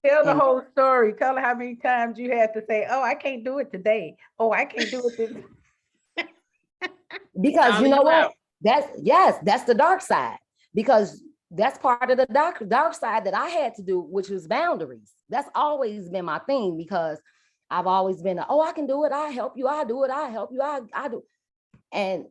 Tell the whole story. Tell her how many times you had to say, oh, I can't do it today. Oh, I can't do it today. Because you know what? That's the dark side. Because that's part of the dark side that I had to do, which was boundaries. That's always been my thing, because I've always been, oh, I can do it. I help you. I do it. I help you. I do. And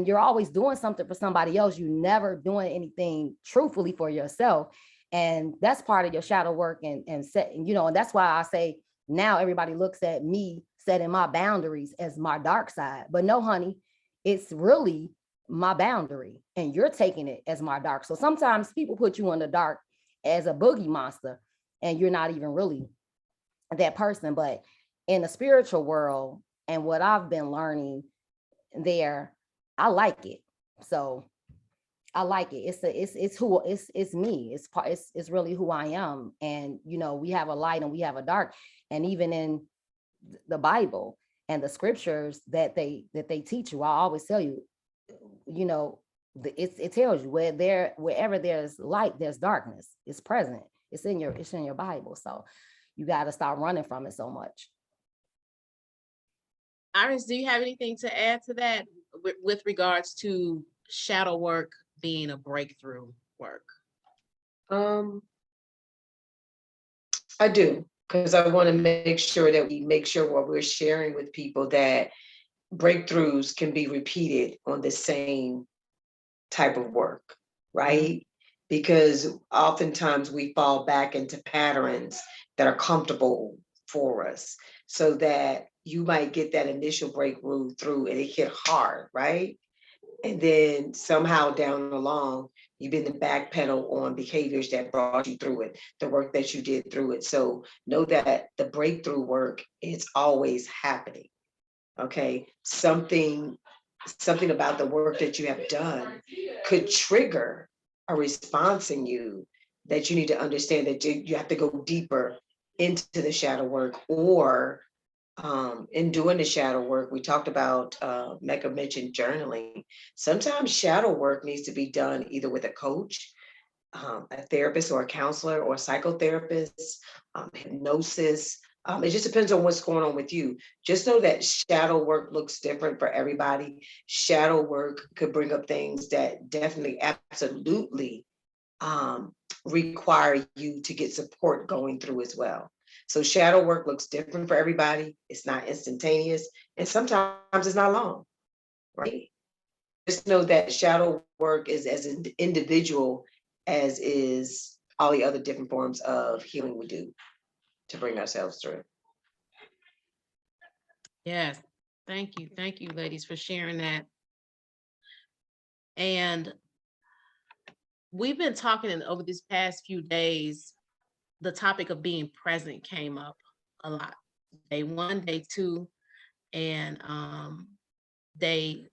you're always doing something for somebody else. You never doing anything truthfully for yourself. And that's part of your shadow work and that's why I say now everybody looks at me setting my boundaries as my dark side. But no, honey, it's really my boundary, and you're taking it as my dark. So sometimes people put you in the dark as a boogie monster, and you're not even really that person. But in the spiritual world and what I've been learning there, I like it. So I like it. It's me. It's really who I am. And we have a light and we have a dark. And even in the Bible and the scriptures that they teach you, I always tell you, it tells you wherever there's light, there's darkness. It's present. It's in your Bible. So you got to stop running from it so much. Iris, do you have anything to add to that with regards to shadow work being a breakthrough work? I do, because I want to make sure that we make sure what we're sharing with people, that breakthroughs can be repeated on the same type of work, right? Because oftentimes we fall back into patterns that are comfortable for us, so that you might get that initial breakthrough through and it hit hard, right? And then somehow down along, you've been to backpedal on behaviors that brought you through it, the work that you did through it. So know that the breakthrough work is always happening. Okay. Something about the work that you have done could trigger a response in you that you need to understand that you have to go deeper into the shadow work, or in doing the shadow work, we talked about, Mecca mentioned journaling. Sometimes shadow work needs to be done either with a coach, a therapist or a counselor or a psychotherapist, hypnosis. It just depends on what's going on with you. Just know that shadow work looks different for everybody. Shadow work could bring up things that definitely, absolutely, require you to get support going through as well. So shadow work looks different for everybody. It's not instantaneous, and sometimes it's not long, right? Just know that shadow work is as individual as is all the other different forms of healing we do to bring ourselves through. Yes. Thank you. Thank you, ladies, for sharing that. And we've been talking over these past few days, the topic of being present came up a lot. Day 1, day 2, and today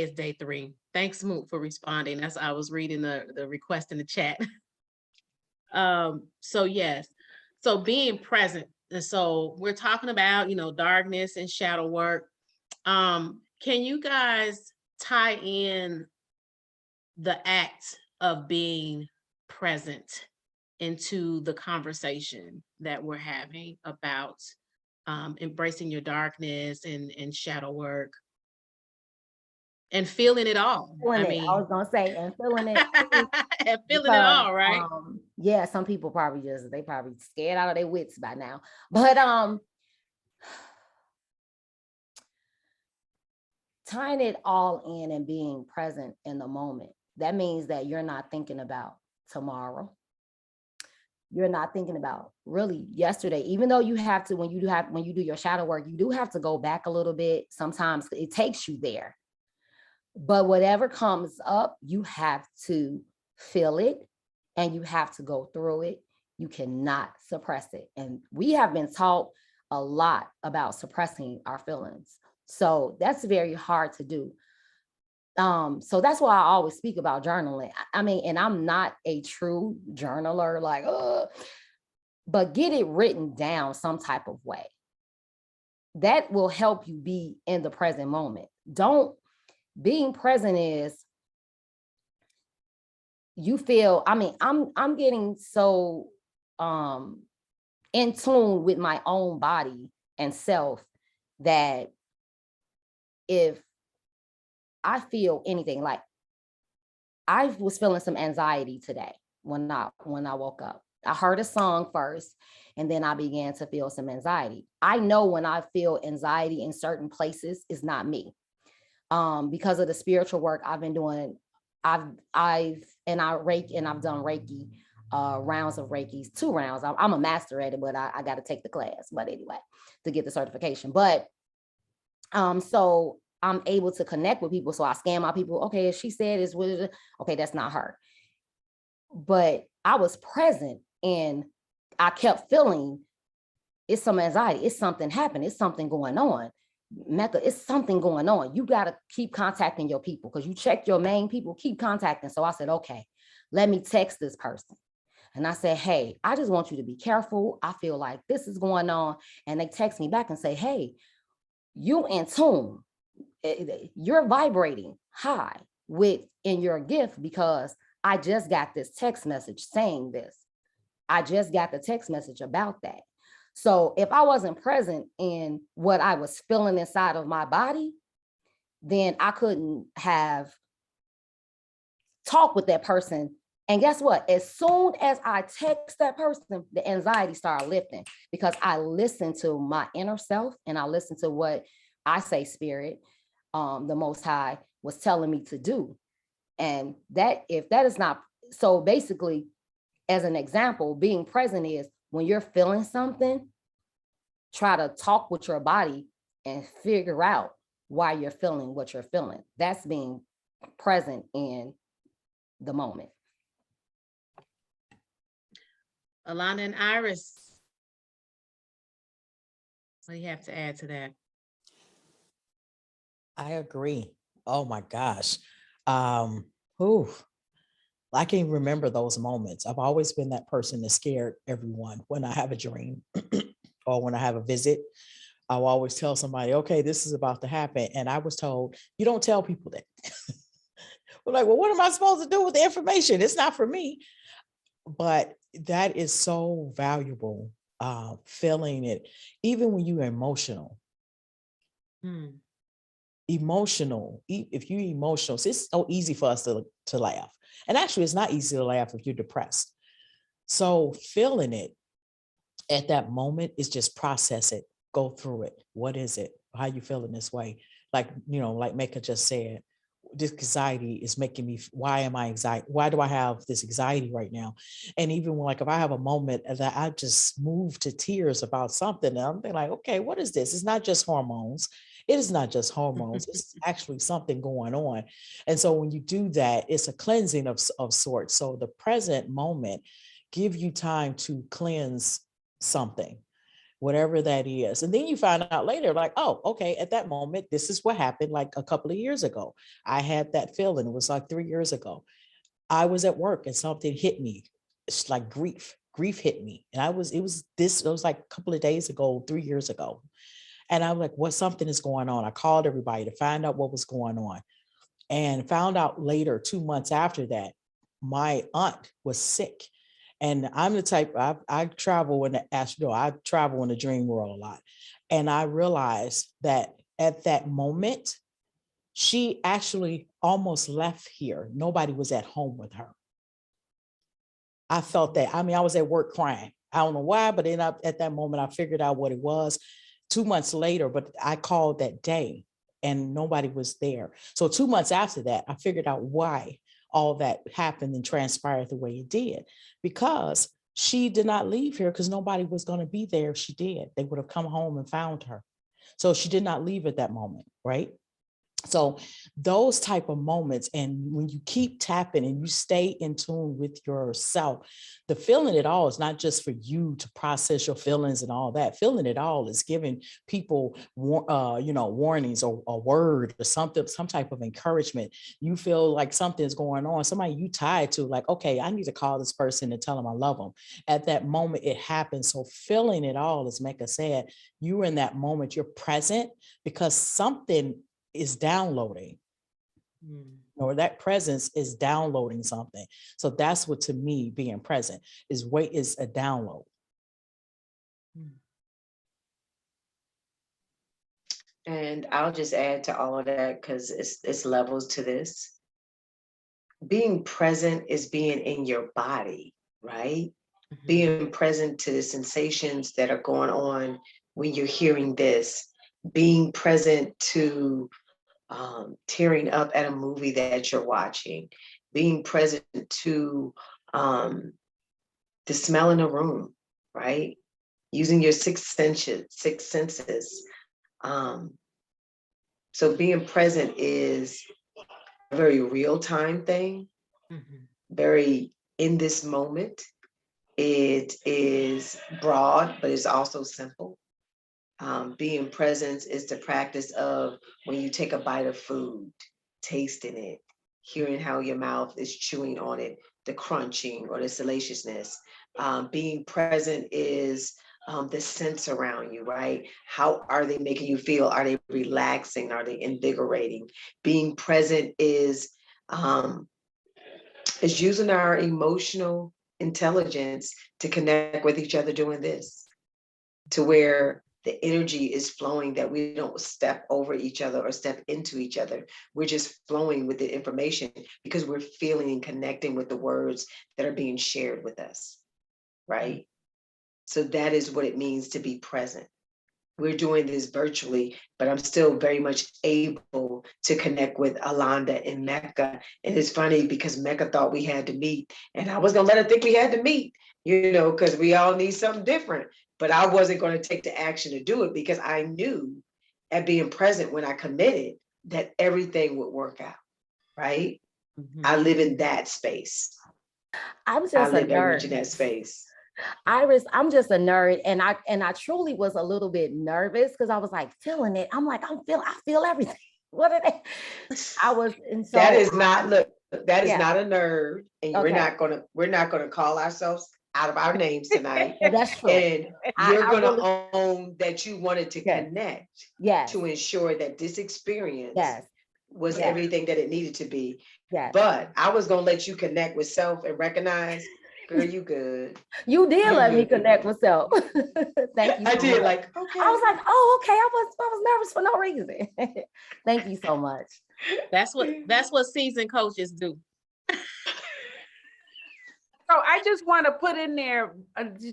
is day 3. Thanks, Moot, for responding. That's I was reading the request in the chat. So yes, so being present. And so we're talking about, darkness and shadow work. Can you guys tie in the act of being present into the conversation that we're having about embracing your darkness and shadow work and feeling it all? I was gonna say, and feeling it too, and feeling it because, all, right? yeah, some people they probably scared out of their wits by now. But tying it all in and being present in the moment, that means that you're not thinking about tomorrow. You're not thinking about really yesterday, even though you have to, when you do your shadow work, you do have to go back a little bit. Sometimes it takes you there. But whatever comes up, you have to feel it and you have to go through it. You cannot suppress it. And we have been taught a lot about suppressing our feelings. So that's very hard to do. So that's why I always speak about journaling. I mean, and I'm not a true journaler, but get it written down some type of way. That will help you be in the present moment. Being present is, you feel, I mean, I'm getting so in tune with my own body and self that if I feel anything, like I was feeling some anxiety today when I woke up. I heard a song first, and then I began to feel some anxiety. I know when I feel anxiety in certain places, it's not me. Because of the spiritual work I've been doing, I've done Reiki, rounds of Reiki, 2 rounds. I'm a master at it, but I got to take the class. But anyway, to get the certification. But so I'm able to connect with people. So I scan my people. Okay, if she said it's with, okay, that's not her. But I was present and I kept feeling it's some anxiety. It's something happening. It's something going on. Mecca, it's something going on. You got to keep contacting your people because you check your main people, keep contacting. So I said, okay, let me text this person. And I said, hey, I just want you to be careful. I feel like this is going on. And they text me back and say, hey, you in tune. You're vibrating high in your gift because I just got this text message saying this. I just got the text message about that. So if I wasn't present in what I was feeling inside of my body, then I couldn't have talked with that person. And guess what? As soon as I text that person, the anxiety started lifting because I listened to my inner self and I listened to what I say spirit, the Most High, was telling me to do. And that, if that is not, so basically, as an example, being present is when you're feeling something, try to talk with your body and figure out why you're feeling what you're feeling. That's being present in the moment. Alanda and Iris, what do you have to add to that? I agree. Oh my gosh. Ooh, I can remember those moments. I've always been that person that scared everyone when I have a dream or when I have a visit. I'll always tell somebody, okay, this is about to happen. And I was told, you don't tell people that. We're like, well, what am I supposed to do with the information? It's not for me. But that is so valuable, feeling it, even when you're emotional. Emotional, if you're emotional, so it's so easy for us to laugh. And actually, it's not easy to laugh if you're depressed. So feeling it at that moment is just process it, go through it. What is it? How you feeling this way? Like, like Mecca just said, this anxiety is making me, why am I anxiety? Why do I have this anxiety right now? And even when, like, if I have a moment that I just move to tears about something, and I'm like, okay, what is this? It's not just hormones. It is not just hormones. It's actually something going on. And so when you do that, it's a cleansing of sorts. So the present moment give you time to cleanse something, whatever that is. And then you find out later, like, oh, okay, at that moment, this is what happened like a couple of years ago. I had that feeling. It was like 3 years ago. I was at work and something hit me. It's like grief hit me. And it was like a couple of days ago, 3 years ago. And I'm like, what, something is going on. I called everybody to find out what was going on, and found out later, 2 months after that, my aunt was sick. And I'm the type, I travel in the astral, I travel in the dream world a lot. And I realized that at that moment, she actually almost left here. Nobody was at home with her. I felt that. I mean, I was at work crying. I don't know why, but then at that moment, I figured out what it was 2 months later, but I called that day and nobody was there. So 2 months after that, I figured out why all that happened and transpired the way it did, because she did not leave here because nobody was going to be there. If she did, they would have come home and found her. So she did not leave at that moment, right? So those type of moments, and when you keep tapping and you stay in tune with yourself, the feeling it all is not just for you to process your feelings and all that. Feeling it all is giving people, warnings or a word or something, some type of encouragement. You feel like something's going on, somebody you tied to, like, okay, I need to call this person and tell them I love them. At that moment, it happens. So feeling it all, as Mecca said, you're in that moment, you're present because something is downloading, or that presence is downloading something. So that's what, to me, being present is a download. And I'll just add to all of that, because it's levels to this. Being present is being in your body, right? Being present to the sensations that are going on when you're hearing this, being present to tearing up at a movie that you're watching, being present to the smell in a room, right? Using your six senses. So being present is a very real time thing, very in this moment. It is broad, but it's also simple. Being present is the practice of when you take a bite of food, tasting it, hearing how your mouth is chewing on it, the crunching or the salaciousness. Being present is the scents around you, right? How are they making you feel? Are they relaxing? Are they invigorating? Being present is using our emotional intelligence to connect with each other doing this, to where the energy is flowing, that we don't step over each other or step into each other. We're just flowing with the information because we're feeling and connecting with the words that are being shared with us, right? So that is what it means to be present. We're doing this virtually, but I'm still very much able to connect with Alanda and Mecca. And it's funny because Mecca thought we had to meet, and I was gonna let her think we had to meet, because we all need something different. but I wasn't going to take the action to do it because I knew at being present when I committed that everything would work out, right? I live in that space. I'm I just a live very much in nerd. that space. Iris, I'm just a nerd, and I truly was a little bit nervous because I was like feeling it. I'm like, I feel everything. What are they? I was, and so That is not, look, that is yeah. not a nerd, and Okay. we're not gonna call ourselves out of our names tonight. Well, that's true. And you're I gonna really, own that you wanted to yes, connect yes, to ensure that this experience yes, was yes, everything that it needed to be. yes. But I was gonna let you connect with self and recognize, girl, you good. You did You let me good. connect with self. Thank you I so did, much. like, I okay. was like, oh, okay. I was nervous for no reason. Thank you so much. That's what seasoned coaches do. So I just want to put in there,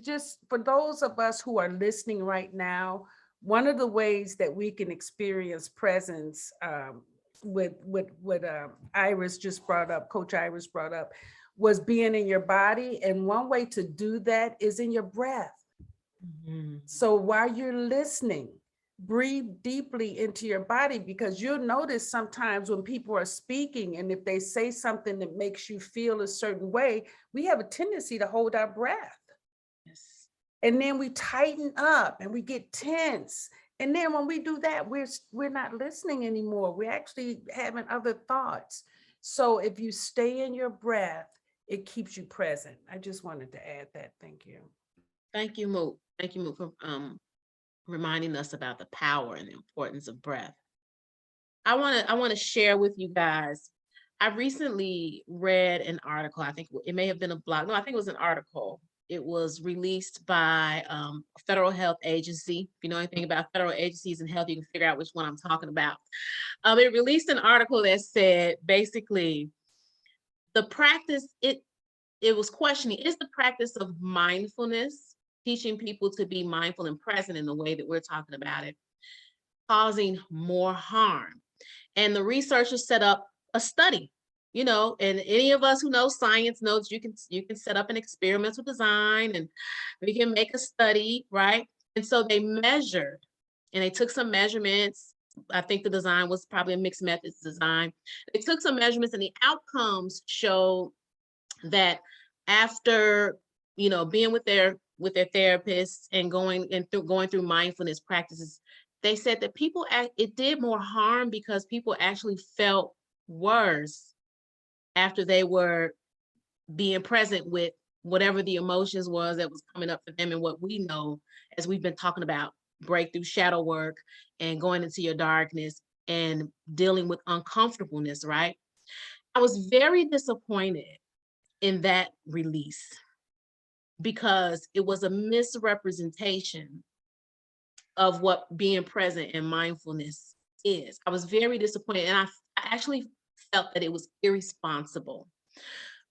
just for those of us who are listening right now, one of the ways that we can experience presence, with what Iris just brought up, Coach Iris brought up, was being in your body. And one way to do that is in your breath. So while you're listening, breathe deeply into your body, because you'll notice sometimes when people are speaking, and if they say something that makes you feel a certain way, we have a tendency to hold our breath. Yes. And then we tighten up and we get tense. And then when we do that, we're not listening anymore. We're actually having other thoughts. So if you stay in your breath, it keeps you present. I just wanted to add that. Thank you. Thank you, Moot. Thank you, Moot, for reminding us about the power and the importance of breath. I want to share with you guys. I recently read an article. I think it may have been a blog. No, I think it was an article. It was released by a federal health agency. If you know anything about federal agencies and health, you can figure out which one I'm talking about. It released an article that said basically the practice, it was questioning, is the practice of mindfulness, teaching people to be mindful and present in the way that we're talking about it, causing more harm? And the researchers set up a study, and any of us who know science knows you can set up an experimental design and we can make a study, right? And so they measured and they took some measurements. I think the design was probably a mixed methods design. They took some measurements and the outcomes showed that after, being with their therapists and going through mindfulness practices, they said that it did more harm because people actually felt worse after they were being present with whatever the emotions was that was coming up for them. And what we know, as we've been talking about, breakthrough shadow work and going into your darkness and dealing with uncomfortableness, right? I was very disappointed in that release because it was a misrepresentation of what being present and mindfulness is. I was very disappointed, and I actually felt that it was irresponsible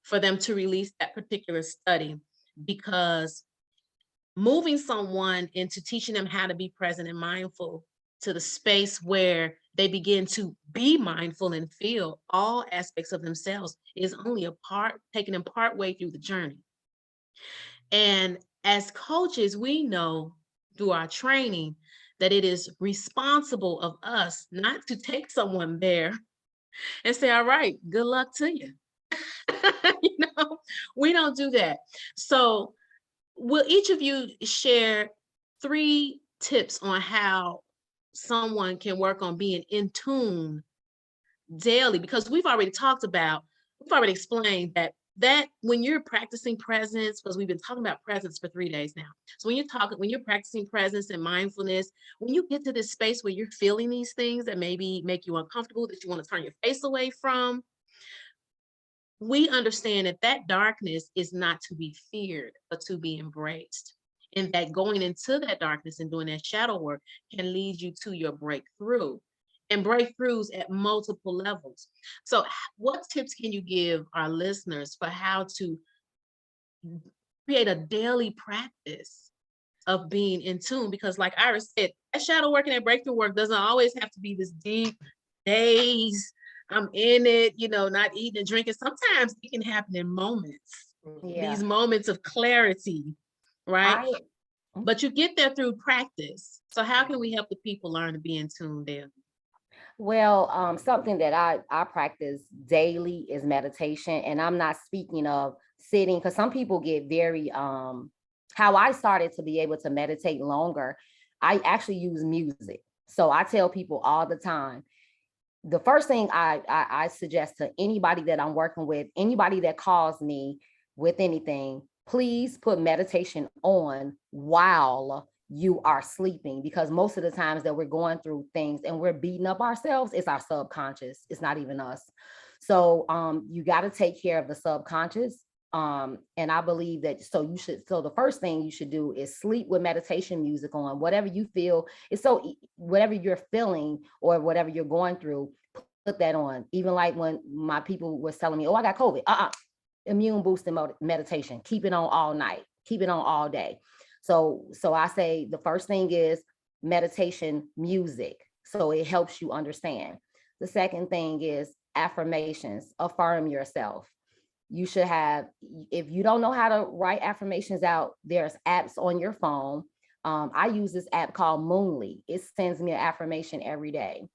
for them to release that particular study, because moving someone into teaching them how to be present and mindful to the space where they begin to be mindful and feel all aspects of themselves is only taking them part way through the journey. And as coaches, we know through our training that it is responsible of us not to take someone there and say, all right, good luck to you. We don't do that. So will each of you share 3 tips on how someone can work on being in tune daily? Because we've already explained that when you're practicing presence, because we've been talking about presence for 3 days now. So when you're practicing presence and mindfulness, when you get to this space where you're feeling these things that maybe make you uncomfortable, that you want to turn your face away from, we understand that darkness is not to be feared, but to be embraced. And that going into that darkness and doing that shadow work can lead you to your breakthrough, and breakthroughs at multiple levels. So what tips can you give our listeners for how to create a daily practice of being in tune? Because like Iris said, that shadow work and that breakthrough work doesn't always have to be this deep days. I'm in it, not eating and drinking. Sometimes it can happen in moments. Yeah. These moments of clarity, right? But you get there through practice. So how can we help the people learn to be in tune there? Well, something that I practice daily is meditation, and I'm not speaking of sitting, because some people get very how I started to be able to meditate longer. I actually use music. So I tell people all the time, the first thing I suggest to anybody that I'm working with, anybody that calls me with anything, please put meditation on while you are sleeping, because most of the times that we're going through things and we're beating up ourselves, it's our subconscious. It's not even us. So you got to take care of the subconscious. And I believe that, so the first thing you should do is sleep with meditation music on, whatever you feel. It's whatever you're feeling or whatever you're going through, put that on. Even like when my people was telling me, oh, I got COVID, immune boosting meditation, keep it on all night, keep it on all day. So I say the first thing is meditation music. So it helps you understand. The second thing is affirmations, affirm yourself. You should have, if you don't know how to write affirmations out, there's apps on your phone. I use this app called Moonly. It sends me an affirmation every day.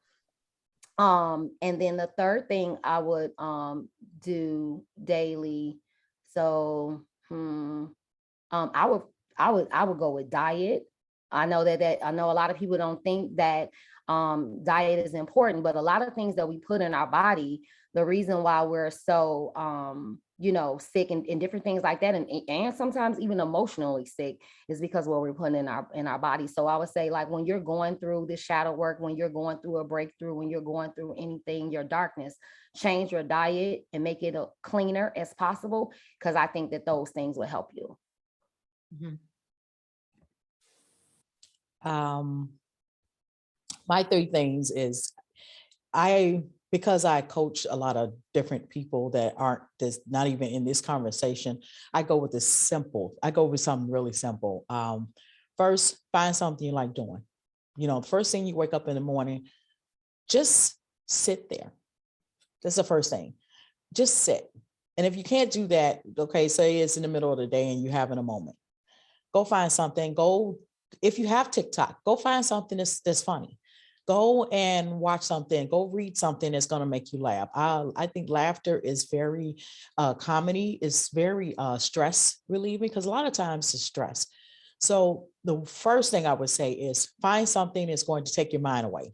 And then the third thing I would do daily. So I would go with diet. I know that I know a lot of people don't think that diet is important, but a lot of things that we put in our body, the reason why we're so sick and different things like that, and sometimes even emotionally sick, is because what we're putting in our body. So I would say, like, when you're going through this shadow work, when you're going through a breakthrough, when you're going through anything, your darkness, change your diet and make it cleaner as possible, because I think that those things will help you. My three things is because I coach a lot of different people that aren't not even in this conversation, I go with something really simple. First, find something you like doing. The first thing you wake up in the morning, just sit there. That's the first thing. Just sit. And if you can't do that, okay, say it's in the middle of the day and you're having a moment, go find something. If you have TikTok, go find something that's funny. Go and watch something, go read something that's going to make you laugh. I think laughter is very, comedy is very stress relieving, because a lot of times it's stress. So the first thing I would say is find something that's going to take your mind away.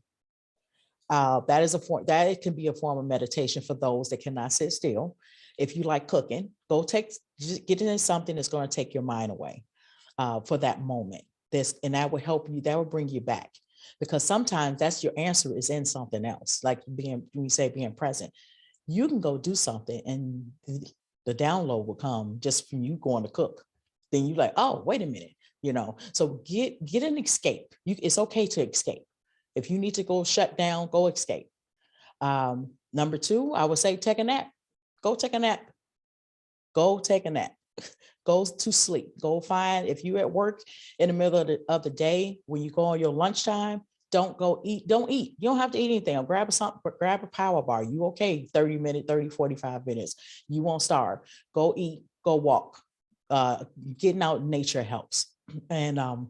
That can be a form of meditation for those that cannot sit still. If you like cooking, just get into something that's going to take your mind away for that moment. And that will help you, that will bring you back. Because sometimes that's your answer is in something else, like when you say being present. You can go do something and the download will come just from you going to cook. Then you're like, oh, wait a minute, So get an escape. It's okay to escape. If you need to go shut down, go escape. Number two, I would say take a nap. Go take a nap. Go take a nap. Go to sleep. Go find, if you're at work in the middle of the day, when you go on your lunchtime, don't go eat. Don't eat. You don't have to eat anything. Grab a power bar. You okay? 45 minutes. You won't starve. Go eat, go walk. Getting out in nature helps. And then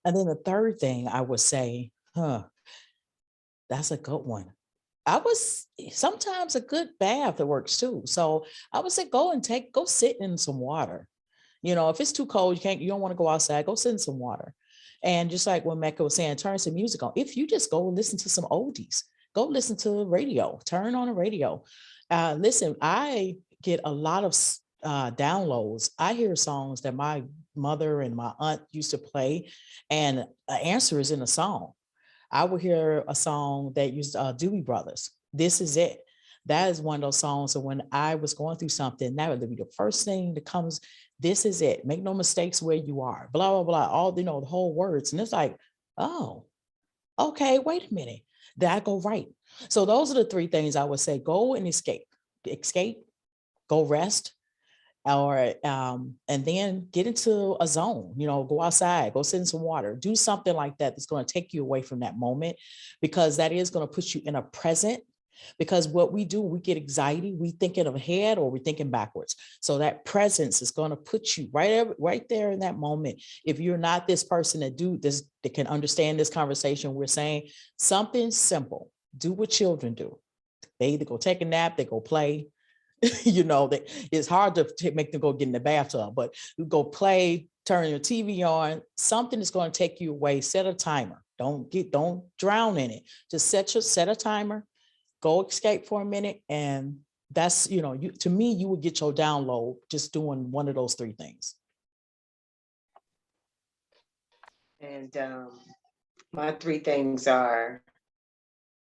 the third thing I would say, that's a good one. Sometimes a good bath that works too. So I would say go sit in some water. If it's too cold, you don't want to go outside, go sit in some water. And just like what Mecca was saying, turn some music on. If you just go listen to some oldies, go listen to the radio, turn on the radio. Listen, I get a lot of downloads. I hear songs that my mother and my aunt used to play, and an answer is in a song. I would hear a song that used Doobie Brothers. This Is It. That is one of those songs. So when I was going through something, that would be the first thing that comes. This is it. Make no mistakes where you are. Blah, blah, blah. All, the whole words. And it's like, oh, okay, wait a minute. Did I go right? So those are the three things I would say. Go and escape, go rest, and then get into a zone, go outside, go sit in some water, do something like that that's going to take you away from that moment, because that is going to put you in a present. Because what we do, we get anxiety, we thinking ahead or we're thinking backwards. So that presence is going to put you right there in that moment. If you're not this person that do this, that can understand this conversation, we're saying something simple. Do what children do. They either go take a nap, they go play. It's hard to make them go get in the bathtub, but you go play, turn your TV on, something is going to take you away. Set a timer. Don't drown in it. Just set a timer, go escape for a minute. And that's, to me, you would get your download just doing one of those three things. And my three things are,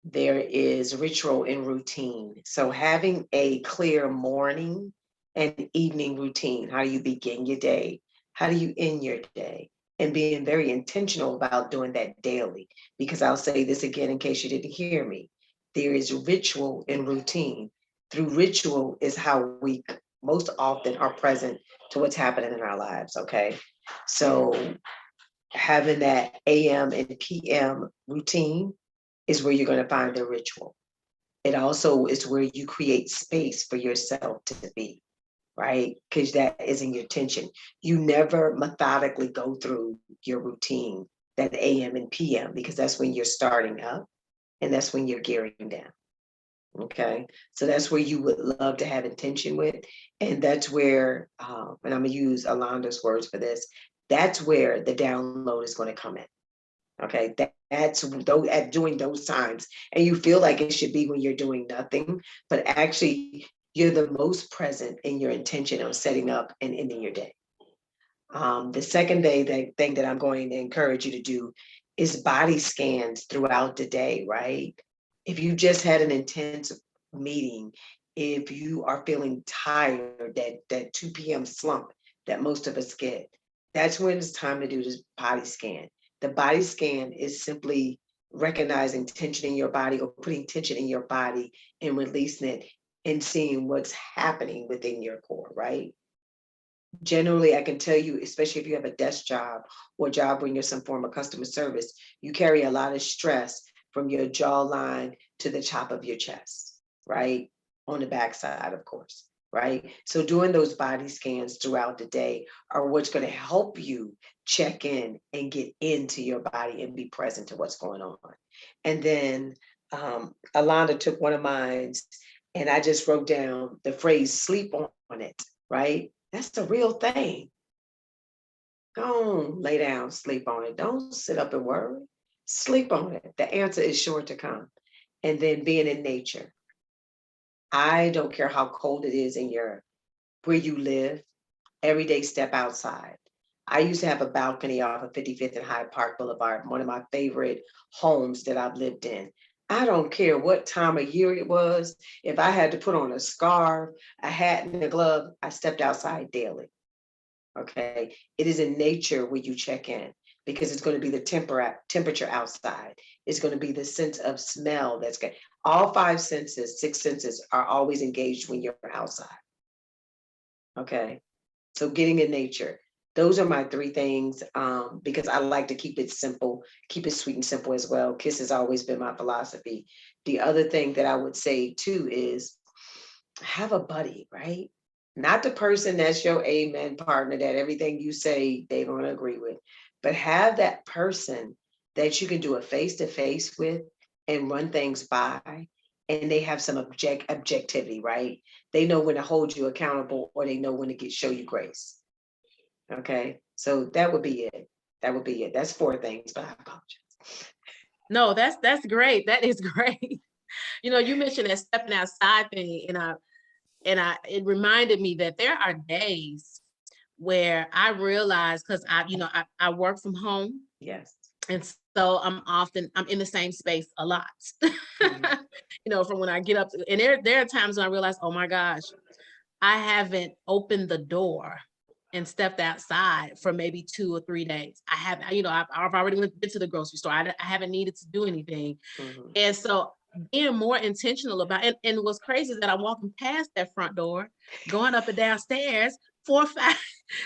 there is ritual and routine. So having a clear morning and evening routine. How do you begin your day? How do you end your day? And being very intentional about doing that daily. Because I'll say this again in case you didn't hear me. There is ritual and routine. Through ritual is how we most often are present to what's happening in our lives, okay? So having that AM and PM routine is where you're going to find the ritual. It also is where you create space for yourself to be, right? Because that isn't your tension. You never methodically go through your routine, that AM and PM, because that's when you're starting up and that's when you're gearing down. Okay, so that's where you would love to have intention with. And that's where, and I'm going to use Alanda's words for this, that's where the download is going to come in. Okay, that's at doing those times. And you feel like it should be when you're doing nothing, but actually you're the most present in your intention of setting up and ending your day. The second thing that I'm going to encourage you to do is body scans throughout the day, right? If you just had an intense meeting, if you are feeling tired, that 2 p.m. slump that most of us get, that's when it's time to do this body scan. The body scan is simply recognizing tension in your body or putting tension in your body and releasing it and seeing what's happening within your core, right? Generally, I can tell you, especially if you have a desk job or a job where you're some form of customer service, you carry a lot of stress from your jawline to the top of your chest, right? On the backside, of course, right? So doing those body scans throughout the day are what's going to help you check in and get into your body and be present to what's going on. And then Alanda took one of mine and I just wrote down the phrase sleep on it, right? That's the real thing. Go on, lay down, sleep on it. Don't sit up and worry. Sleep on it. The answer is sure to come. And then being in nature. I don't care how cold it is in where you live. Every day, step outside. I used to have a balcony off of 55th and Hyde Park Boulevard, one of my favorite homes that I've lived in. I don't care what time of year it was. If I had to put on a scarf, a hat, and a glove, I stepped outside daily. Okay. It is in nature where you check in because it's going to be the temperature outside. It's going to be the sense of smell that's good. All 5 senses, 6 senses are always engaged when you're outside. Okay. So getting in nature. Those are my 3 things because I like to keep it simple, keep it sweet and simple as well. KISS has always been my philosophy. The other thing that I would say too is have a buddy, right? Not the person that's your amen partner that everything you say they're going to agree with, but have that person that you can do a face-to-face with and run things by, and they have some objectivity, right? They know when to hold you accountable or they know when to show you grace. Okay, so that would be it. That would be it. That's 4 things, but I apologize. No, that's great. That is great. You mentioned that stepping outside thing, and it reminded me that there are days where I realize, because I work from home. Yes. And so I'm in the same space a lot. Mm-hmm. From when I get up, and there are times when I realize, oh my gosh, I haven't opened the door and stepped outside for maybe 2 or 3 days. I haven't, I've already been to the grocery store. I haven't needed to do anything. Mm-hmm. And so being more intentional about it. And what's crazy is that I'm walking past that front door, going up and downstairs 4, 5,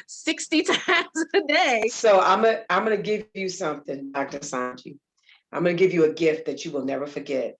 60 times a day. So I'm gonna give you something, Dr. Sanji. I'm gonna give you a gift that you will never forget.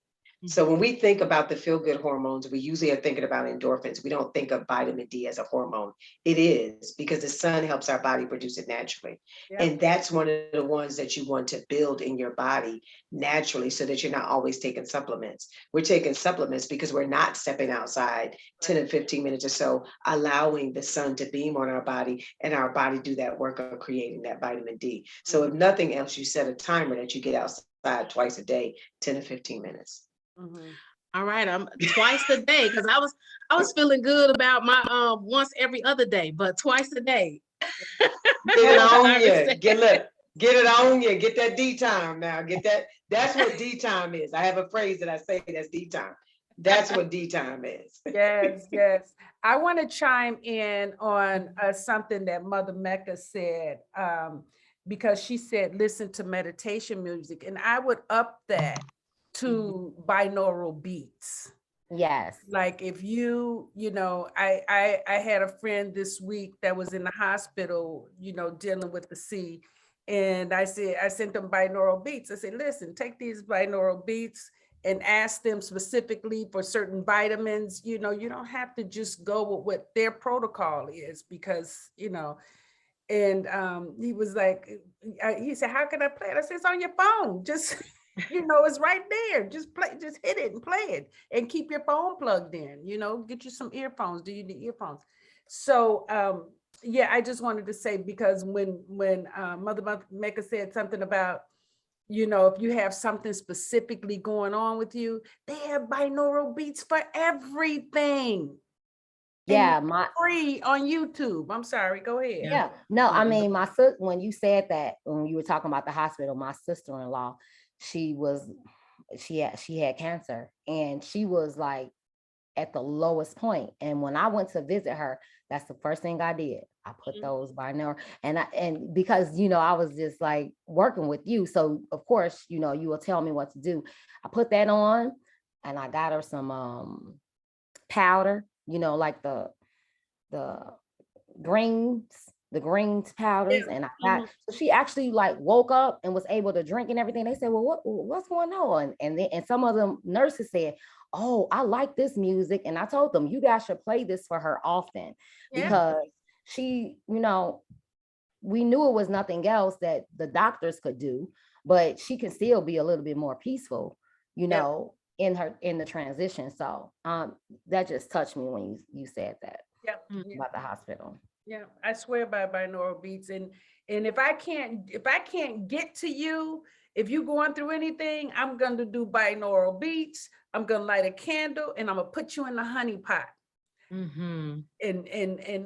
So when we think about the feel-good hormones, we usually are thinking about endorphins. We don't think of vitamin D as a hormone. It is, because the sun helps our body produce it naturally. Yeah. And that's one of the ones that you want to build in your body naturally, so that you're not always taking supplements. We're taking supplements because we're not stepping outside 10 and 15 minutes or so, allowing the sun to beam on our body, and our body do that work of creating that vitamin D. So if nothing else, you set a timer that you get outside twice a day, 10 to 15 minutes. Mhm. All right, I'm twice a day, because I was feeling good about my once every other day, but twice a day. Get it on I you. understand. Get it on you. Get that D time now. Get that. That's what D time is. I have a phrase that I say, that's D time. That's what D time is. Yes, yes. I want to chime in on something that Mother Mecca said, because she said, listen to meditation music. And I would up that to binaural beats. Yes. Like if I had a friend this week that was in the hospital, dealing with the C. And I sent them binaural beats. I said, listen, take these binaural beats and ask them specifically for certain vitamins. You don't have to just go with what their protocol is, because, and he was like, he said, how can I play it? I said, it's on your phone. Just, it's right there. Just hit it and play it, and keep your phone plugged in, get you some earphones. Do you need earphones? So, yeah, I just wanted to say, because when Mother Mecca said something about, if you have something specifically going on with you, they have binaural beats for everything. Yeah, And free on YouTube. I'm sorry, go ahead. yeah. No, I mean, my sister, when you said that, when you were talking about the hospital, my sister-in-law, she had cancer, and she was like at the lowest point. And when I went to visit her, that's the first thing I did. I put those binaural, and because I was just like working with you, so of course you will tell me what to do. I put that on, and I got her some powder, like the greens, powders, and I got, so she actually like woke up and was able to drink and everything. They said, well, what's going on? And some of them nurses said, oh, I like this music. And I told them, you guys should play this for her often, because she, we knew it was nothing else that the doctors could do, but she can still be a little bit more peaceful, in the transition. So that just touched me when you said that about the hospital. Yeah, I swear by binaural beats. And if I can't get to you, if you're going through anything, I'm going to do binaural beats. I'm going to light a candle, and I'm going to put you in the honey pot, and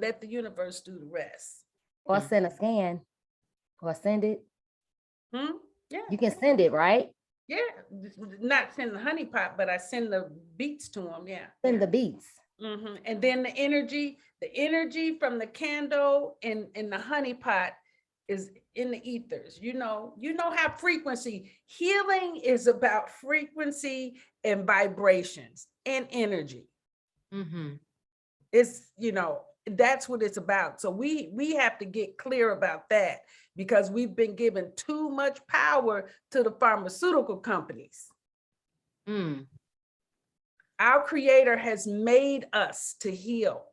let the universe do the rest. Or send a scan, or send it. Yeah. You can send it, right? Yeah. Not send the honey pot, but I send the beats to them. Yeah. Send the beats. And then the energy from the candle and the honey pot is in the ethers. You know how frequency healing is about, frequency and vibrations and energy. It's, that's what it's about. So we have to get clear about that, because we've been given too much power to the pharmaceutical companies. Our creator has made us to heal.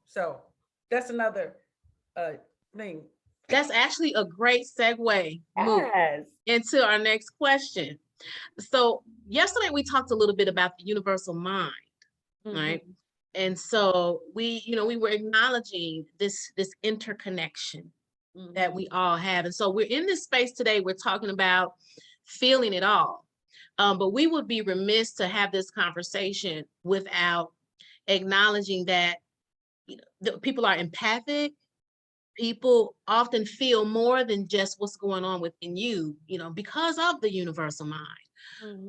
So that's another thing. That's actually a great segue into our next question. So yesterday we talked a little bit about the universal mind, right? And so we were acknowledging this interconnection that we all have. And so we're in this space today, we're talking about feeling it all. But we would be remiss to have this conversation without acknowledging that people are empathic. People often feel more than just what's going on within you, because of the universal mind.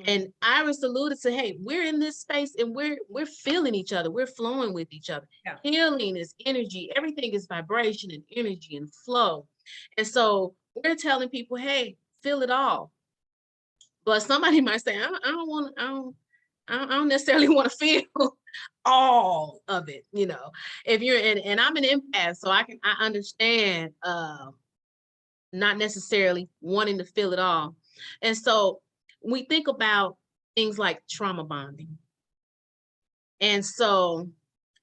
And Iris alluded to, hey, we're in this space and we're feeling each other. We're flowing with each other. Yeah. Healing is energy. Everything is vibration and energy and flow. And so we're telling people, hey, feel it all. But somebody might say, I don't necessarily want to feel all of it, if you're and I'm an empath, so I understand not necessarily wanting to feel it all. And so we think about things like trauma bonding. And so,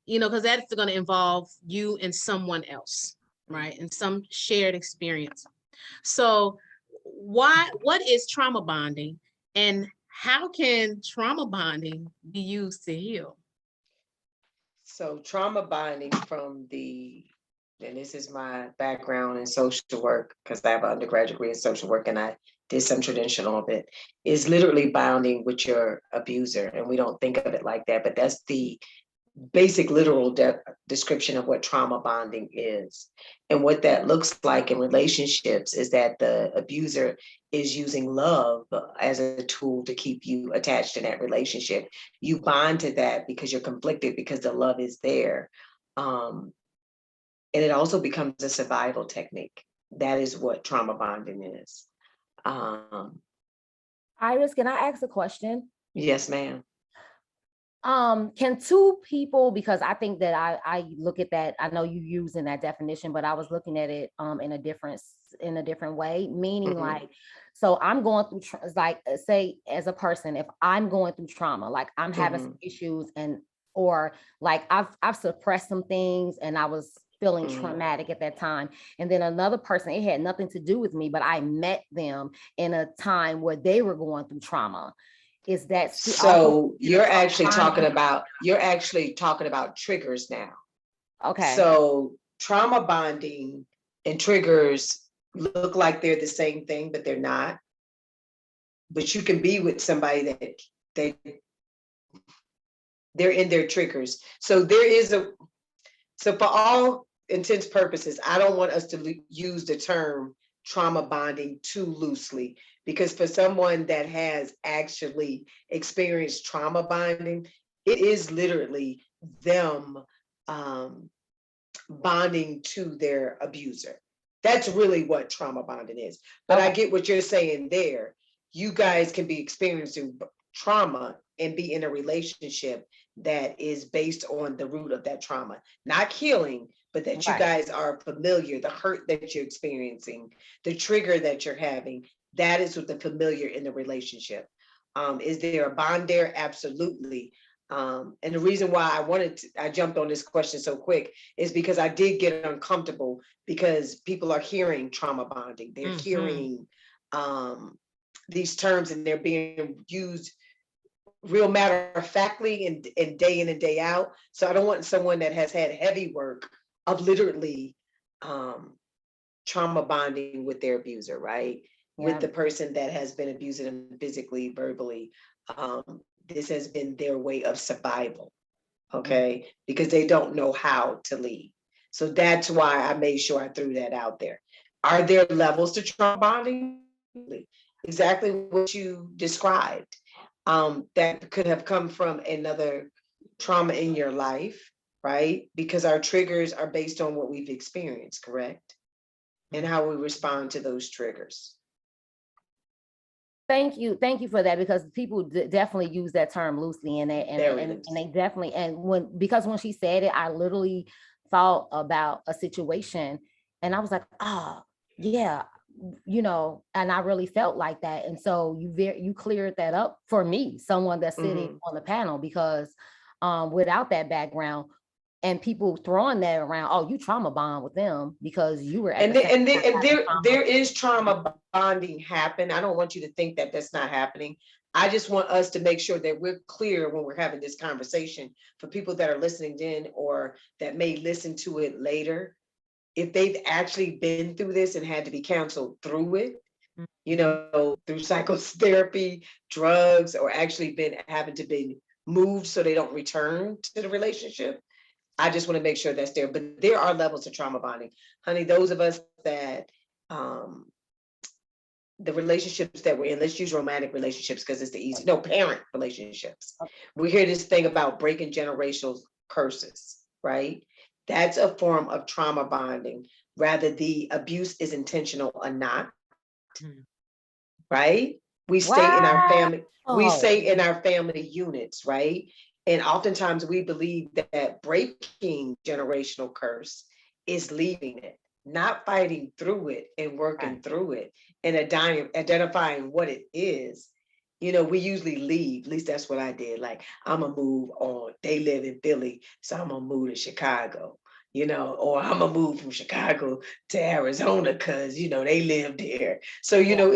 because that's going to involve you and someone else, right? And some shared experience. So what is trauma bonding, and how can trauma bonding be used to heal? So trauma bonding and this is my background in social work, because I have an undergraduate degree in social work and I did some traditional of it, is literally bonding with your abuser. And we don't think of it like that, but that's the basic literal description of what trauma bonding is. And what that looks like in relationships is that the abuser is using love as a tool to keep you attached in that relationship. You bond to that because you're conflicted, because the love is there. And it also becomes a survival technique. That is what trauma bonding is. Iris, can I ask a question? Yes, ma'am. Can two people, because I think that I look at that, I know you using that definition, but I was looking at it in a different way, meaning like, so I'm going through like, say as a person, if I'm going through trauma, like I'm having some issues, or like I've suppressed some things and I was feeling traumatic at that time, and then another person, it had nothing to do with me, but I met them in a time where they were going through trauma. Is that so you're actually talking about triggers now? Okay. So trauma bonding and triggers look like they're the same thing, but they're not. But you can be with somebody that they're in their triggers. So so for all intents purposes, I don't want us to use the term trauma bonding too loosely, because for someone that has actually experienced trauma bonding, it is literally them bonding to their abuser. That's really what trauma bonding is. But I get what you're saying there. You guys can be experiencing trauma and be in a relationship that is based on the root of that trauma, not healing, but that you guys are familiar, the hurt that you're experiencing, the trigger that you're having, that is with the familiar in the relationship. Is there a bond there? Absolutely. And the reason why I jumped on this question so quick is because I did get uncomfortable, because people are hearing trauma bonding. They're hearing these terms, and they're being used real matter of factly and day in and day out. So I don't want someone that has had heavy work of literally trauma bonding with their abuser, right? Yeah. With the person that has been abusing them physically, verbally. This has been their way of survival, okay? Because they don't know how to leave. So that's why I made sure I threw that out there. Are there levels to trauma bonding? Exactly what you described. That could have come from another trauma in your life, right? Because our triggers are based on what we've experienced, correct? And how we respond to those triggers. Thank you for that, because people definitely use that term loosely, and they definitely, and when she said it, I literally thought about a situation, and I was like, oh yeah, and I really felt like that. And so you cleared that up for me, someone that's sitting on the panel, because without that background and people throwing that around, oh, you trauma bond with them because you were at there is trauma bonding happen. I don't want you to think that that's not happening. I just want us to make sure that we're clear when we're having this conversation, for people that are listening in or that may listen to it later. If they've actually been through this and had to be counseled through it, through psychotherapy, drugs, or actually been having to be moved so they don't return to the relationship, I just want to make sure that's there. But there are levels of trauma bonding. Honey, those of us that, the relationships that we're in, let's use romantic relationships because it's the easy, parent relationships. We hear this thing about breaking generational curses, right? That's a form of trauma bonding. Rather, the abuse is intentional or not, right? We stay in our family units, right? And oftentimes we believe that breaking generational curse is leaving it, not fighting through it and working through it and identifying what it is We usually leave. At least that's what I did. Like, I'm gonna move on. They live in Philly, so I'm gonna move to Chicago, or I'm gonna move from Chicago to Arizona because they live there. So, Yeah.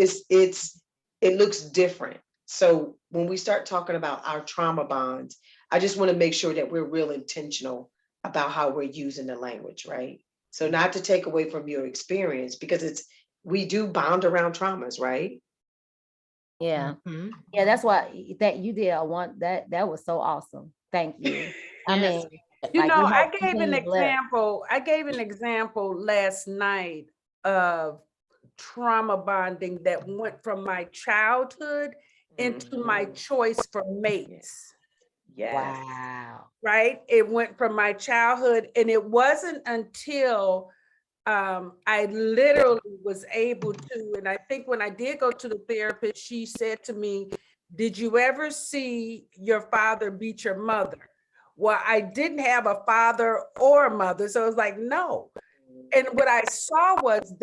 it looks different. So when we start talking about our trauma bonds, I just want to make sure that we're real intentional about how we're using the language, right? So not to take away from your experience, because we do bond around traumas, right? Yeah. Mhm. Yeah, that's why that you did. I want that was so awesome. Thank you. I Yes. mean, like we I hope to gave an continue to bless. example. I gave an example last night of trauma bonding that went from my childhood into my Mhm. choice for mates. Yes. Wow. Right? It went from my childhood, and it wasn't until I literally was able to, and I think when I did go to the therapist, she said to me, "Did you ever see your father beat your mother?" Well, I didn't have a father or a mother, so I was like, no. And what I saw was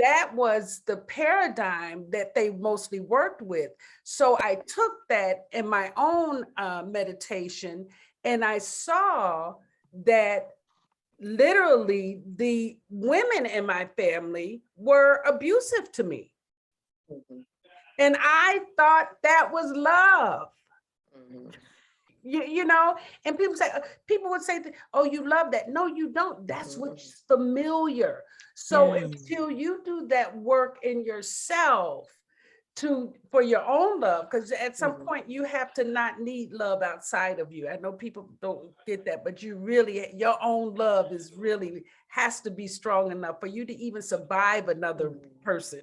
the paradigm that they mostly worked with. So I took that in my own meditation, and I saw that literally the women in my family were abusive to me. Mhm. And I thought that was love. Mhm. And people would say, oh, you love that. No, you don't. That's Mhm. what's familiar. So Mm. until you do that work in yourself for your own love, because at some Mhm. point you have to not need love outside of you. I know people don't get that, but your own love has to be strong enough for you to even survive another person,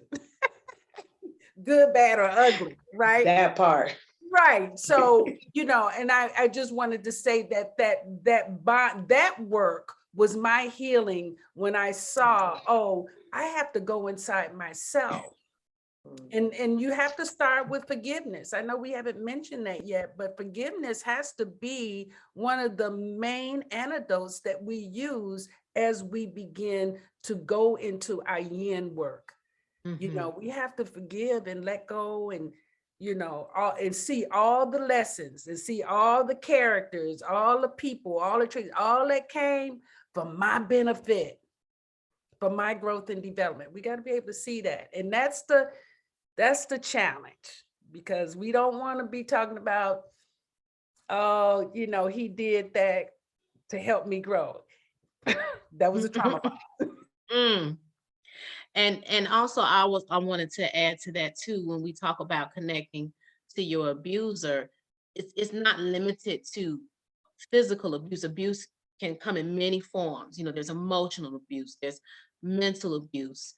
good, bad, or ugly, right? That part. Right. So, and I just wanted to say that work was my healing when I saw, oh, I have to go inside myself. And you have to start with forgiveness. I know we haven't mentioned that yet, but forgiveness has to be one of the main antidotes that we use as we begin to go into our yin work. Mhm. We have to forgive and let go, and and see all the lessons, and see all the characters, all the people, all the traits, all that came for my benefit, for my growth and development. We got to be able to see that. And that's the challenge, because we don't want to be talking about, oh, he did that to help me grow. That was a trauma bond. Mm. And also I wanted to add to that too, when we talk about connecting to your abuser, it's not limited to physical abuse. Abuse can come in many forms. There's emotional abuse, there's mental abuse,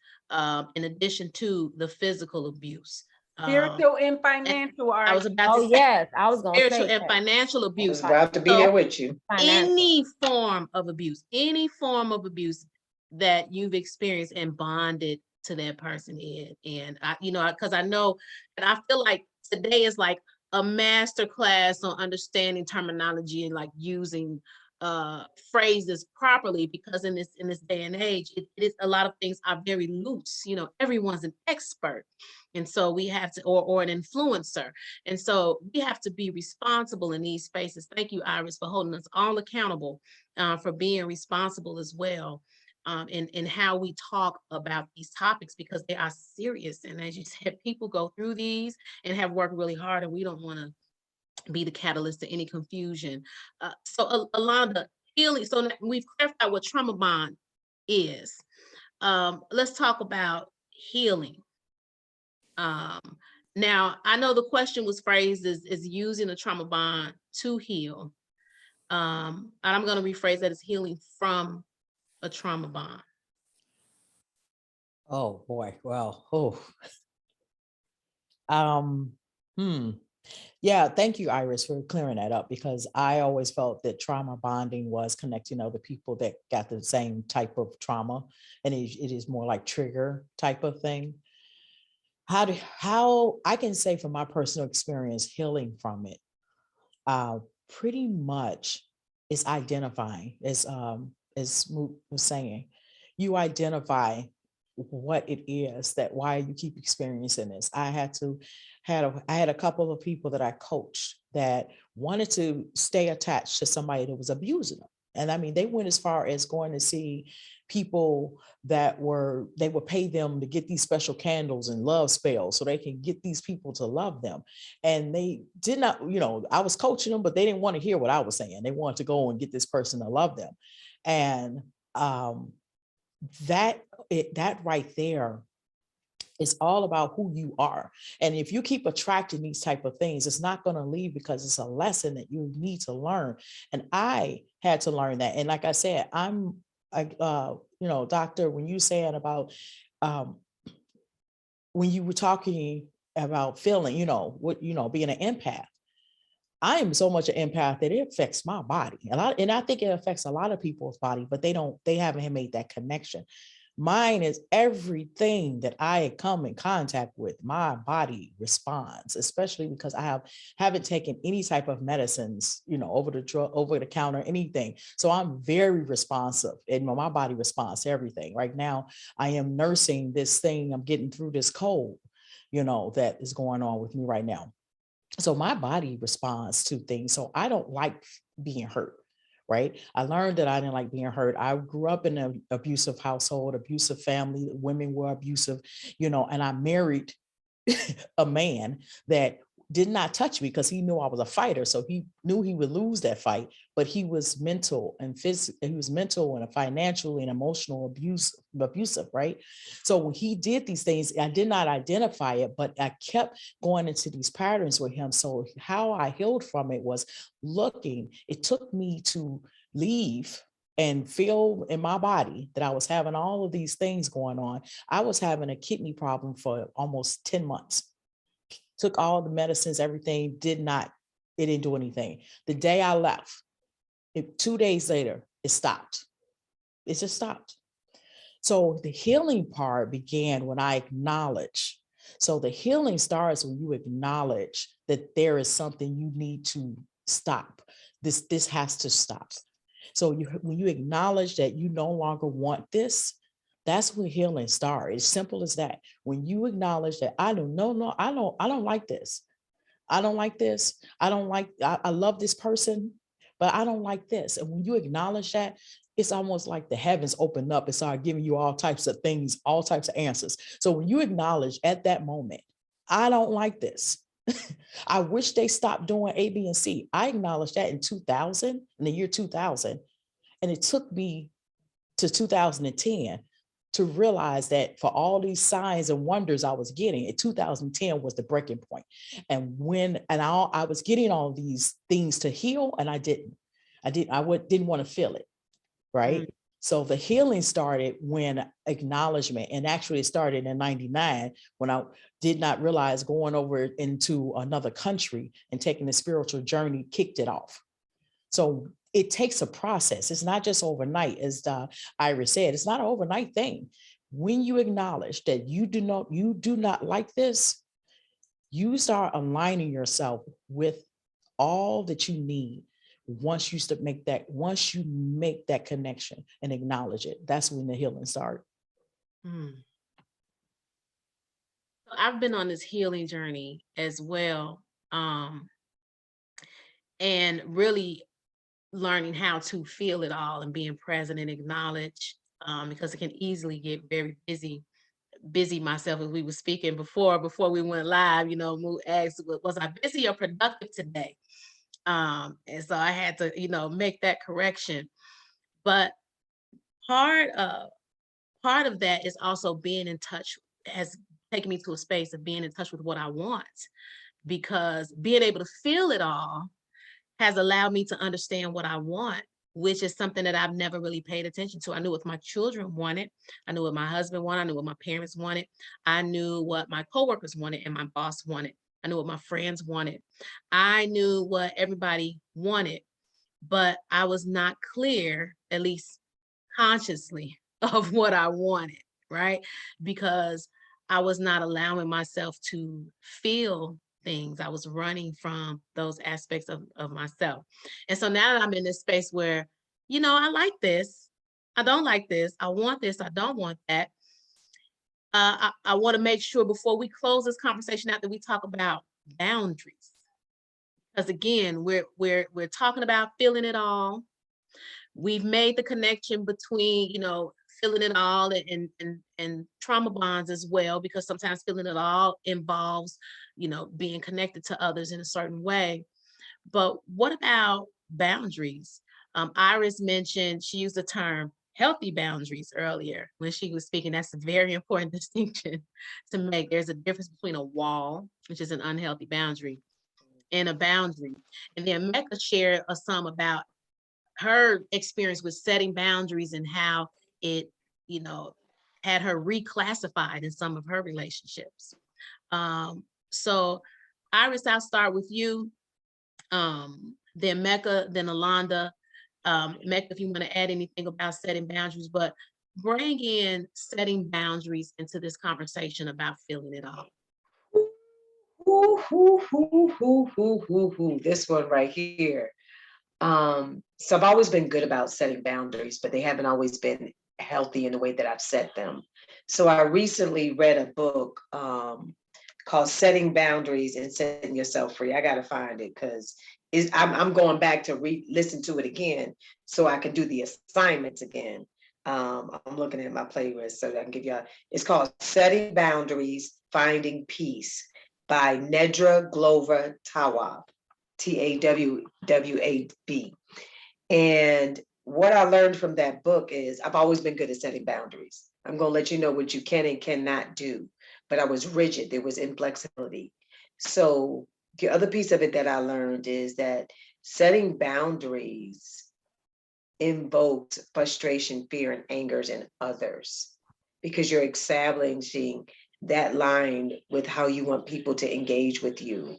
in addition to the physical abuse. Spiritual and And financial I are. was about to Oh say yes, I was gonna spiritual say and that. financial I was abuse. about to be So there with you. Financial. any form of abuse, that you've experienced and bonded to that person in. And because I know, and I feel like today is like a master class on understanding terminology and like using phrases properly, because in this day and age, it is, a lot of things are very loose. Everyone's an expert. And so we have to, or an influencer. And so we have to be responsible in these spaces. Thank you, Iris, for holding us all accountable, for being responsible as well, in how we talk about these topics, because they are serious. And as you said, people go through these and have worked really hard, and we don't want to be the catalyst to any confusion. So Alanda, healing. So now we've clarified what trauma bond is. Let's talk about healing. Um, Now, I know the question was phrased as using a trauma bond to heal. And I'm going to rephrase that as healing from a trauma bond. Oh boy. Well, um, hmm. Yeah, thank you, Iris, for clearing that up, because I always felt that trauma bonding was connecting other people that got the same type of trauma, and it is more like trigger type of thing. How I can say from my personal experience healing from it, uh, pretty much is identifying, as Smoot was saying, you identify what it is that why you keep experiencing this. I had a couple of people that I coached that wanted to stay attached to somebody that was abusing them. And I mean, they went as far as going to see people they would pay them to get these special candles and love spells so they can get these people to love them. And they did not, I was coaching them, but they didn't want to hear what I was saying. They wanted to go and get this person to love them. And that right there is all about who you are. And if you keep attracting these type of things, it's not going to leave, because it's a lesson that you need to learn. And I had to learn that. And like I said, doctor, when you said about when you were talking about feeling, being an empath, I am so much an empath that it affects my body. And I think it affects a lot of people's body, but they haven't made that connection. Mine is everything that I come in contact with, my body responds, especially because I haven't taken any type of medicines, over the counter, anything. So I'm very responsive, and my body responds to everything. Right now, I am nursing this thing. I'm getting through this cold, that is going on with me right now. So my body responds to things. So I don't like being hurt, right? I learned that I didn't like being hurt. I grew up in an abusive household, abusive family. Women were abusive, and I married a man that did not touch me because he knew I was a fighter. So he knew he would lose that fight, but he was mental and physical. He was mental and financially and emotional abusive, right? So when he did these things, I did not identify it, but I kept going into these patterns with him. So how I healed from it was it took me to leave and feel in my body that I was having all of these things going on. I was having a kidney problem for almost 10 months. Took all the medicines, everything, it didn't do anything. The day I left, 2 days later, it stopped. It just stopped. So the healing part began when I acknowledged. So the healing starts when you acknowledge that there is something you need to stop. This has to stop. So when you acknowledge that you no longer want this, that's when healing starts. It's simple as that. When you acknowledge that I don't like this. I don't like this. I love this person, but I don't like this. And when you acknowledge that, it's almost like the heavens open up and start giving you all types of things, all types of answers. So when you acknowledge at that moment, I don't like this. I wish they stopped doing A, B, and C. I acknowledged that in the year 2000. And it took me to 2010 to realize that for all these signs and wonders I was getting, in 2010 was the breaking point. And I was getting all these things to heal, and I didn't want to feel it, right? So the healing started when acknowledgement, and actually it started in 99 when I did not realize going over into another country and taking the spiritual journey kicked it off. So it takes a process. It's not just overnight, as Iris said. It's not an overnight thing. When you acknowledge that you do not like this, you start aligning yourself with all that you need. Once you make that connection and acknowledge it, that's when the healing starts. I've been on this healing journey as well, and really learning how to feel it all and being present and acknowledge, because it can easily get very busy myself. As we were speaking before we went live, Moo asked, was I busy or productive today? And so I had to, make that correction. But part of that is also being in touch, has taken me to a space of being in touch with what I want, because being able to feel it all has allowed me to understand what I want, which is something that I've never really paid attention to. I knew what my children wanted. I knew what my husband wanted. I knew what my parents wanted. I knew what my coworkers wanted and my boss wanted. I knew what my friends wanted. I knew what everybody wanted, but I was not clear, at least consciously, of what I wanted, right? Because I was not allowing myself to feel things. I was running from those aspects of myself. And so now that I'm in this space where, I like this, I don't like this, I want this, I don't want that, I want to make sure before we close this conversation out that we talk about boundaries. Because again, we're talking about feeling it all. We've made the connection between, feeling it all and trauma bonds as well, because sometimes feeling it all involves, being connected to others in a certain way. But what about boundaries? Iris mentioned, she used the term healthy boundaries earlier when she was speaking. That's a very important distinction to make. There's a difference between a wall, which is an unhealthy boundary, and a boundary. And then Mecca shared some about her experience with setting boundaries and how it, had her reclassified in some of her relationships. So Iris, I'll start with you. Then Mecca, then Alanda. Mecca, if you want to add anything about setting boundaries, but bring in setting boundaries into this conversation about feeling it all. This one right here. So I've always been good about setting boundaries, but they haven't always been healthy in the way that I've set them. So I recently read a book called Setting Boundaries and Setting Yourself Free. I got to find it because I'm going back to listen to it again so I can do the assignments again. I'm looking at my playlist so that I can give y'all. It's called Setting Boundaries, Finding Peace by Nedra Glover Tawwab. Tawwab. And what I learned from that book is I've always been good at setting boundaries. I'm going to let you know what you can and cannot do, but I was rigid. There was inflexibility. So the other piece of it that I learned is that setting boundaries invokes frustration, fear, and angers in others because you're establishing that line with how you want people to engage with you.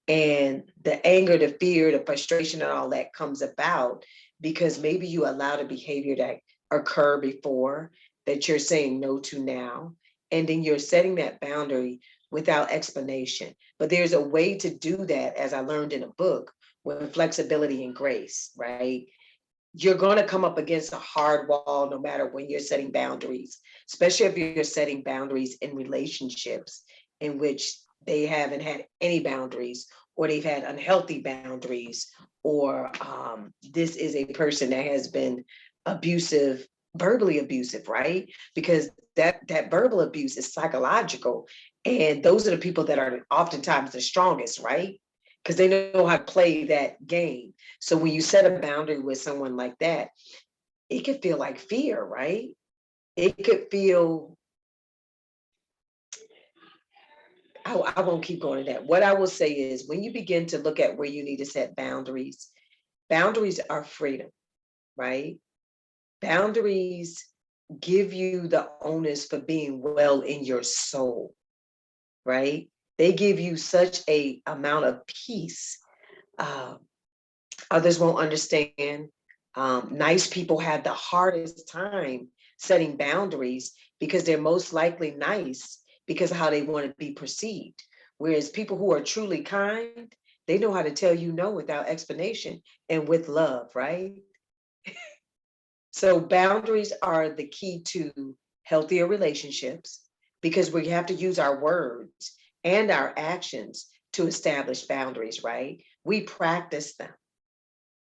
And the anger, the fear, the frustration, and all that comes about because maybe you allowed a behavior that occurred before that you're saying no to now. And then you're setting that boundary without explanation. But there's a way to do that, as I learned in a book, with flexibility and grace, right? You're going to come up against a hard wall no matter when you're setting boundaries, especially if you're setting boundaries in relationships in which they haven't had any boundaries or they've had unhealthy boundaries, or this is a person that has been abusive, verbally abusive, right? Because that verbal abuse is psychological. And those are the people that are oftentimes the strongest, right? Because they know how to play that game. So when you set a boundary with someone like that, it could feel like fear, right? It could feel, I won't keep going to that. What I will say is when you begin to look at where you need to set boundaries, boundaries are freedom, right? Boundaries give you the onus for being well in your soul, right? They give you such a amount of peace. Others won't understand. Nice people have the hardest time setting boundaries because they're most likely nice because of how they want to be perceived. Whereas people who are truly kind, they know how to tell you no without explanation and with love, right? So boundaries are the key to healthier relationships because we have to use our words and our actions to establish boundaries, right? We practice them.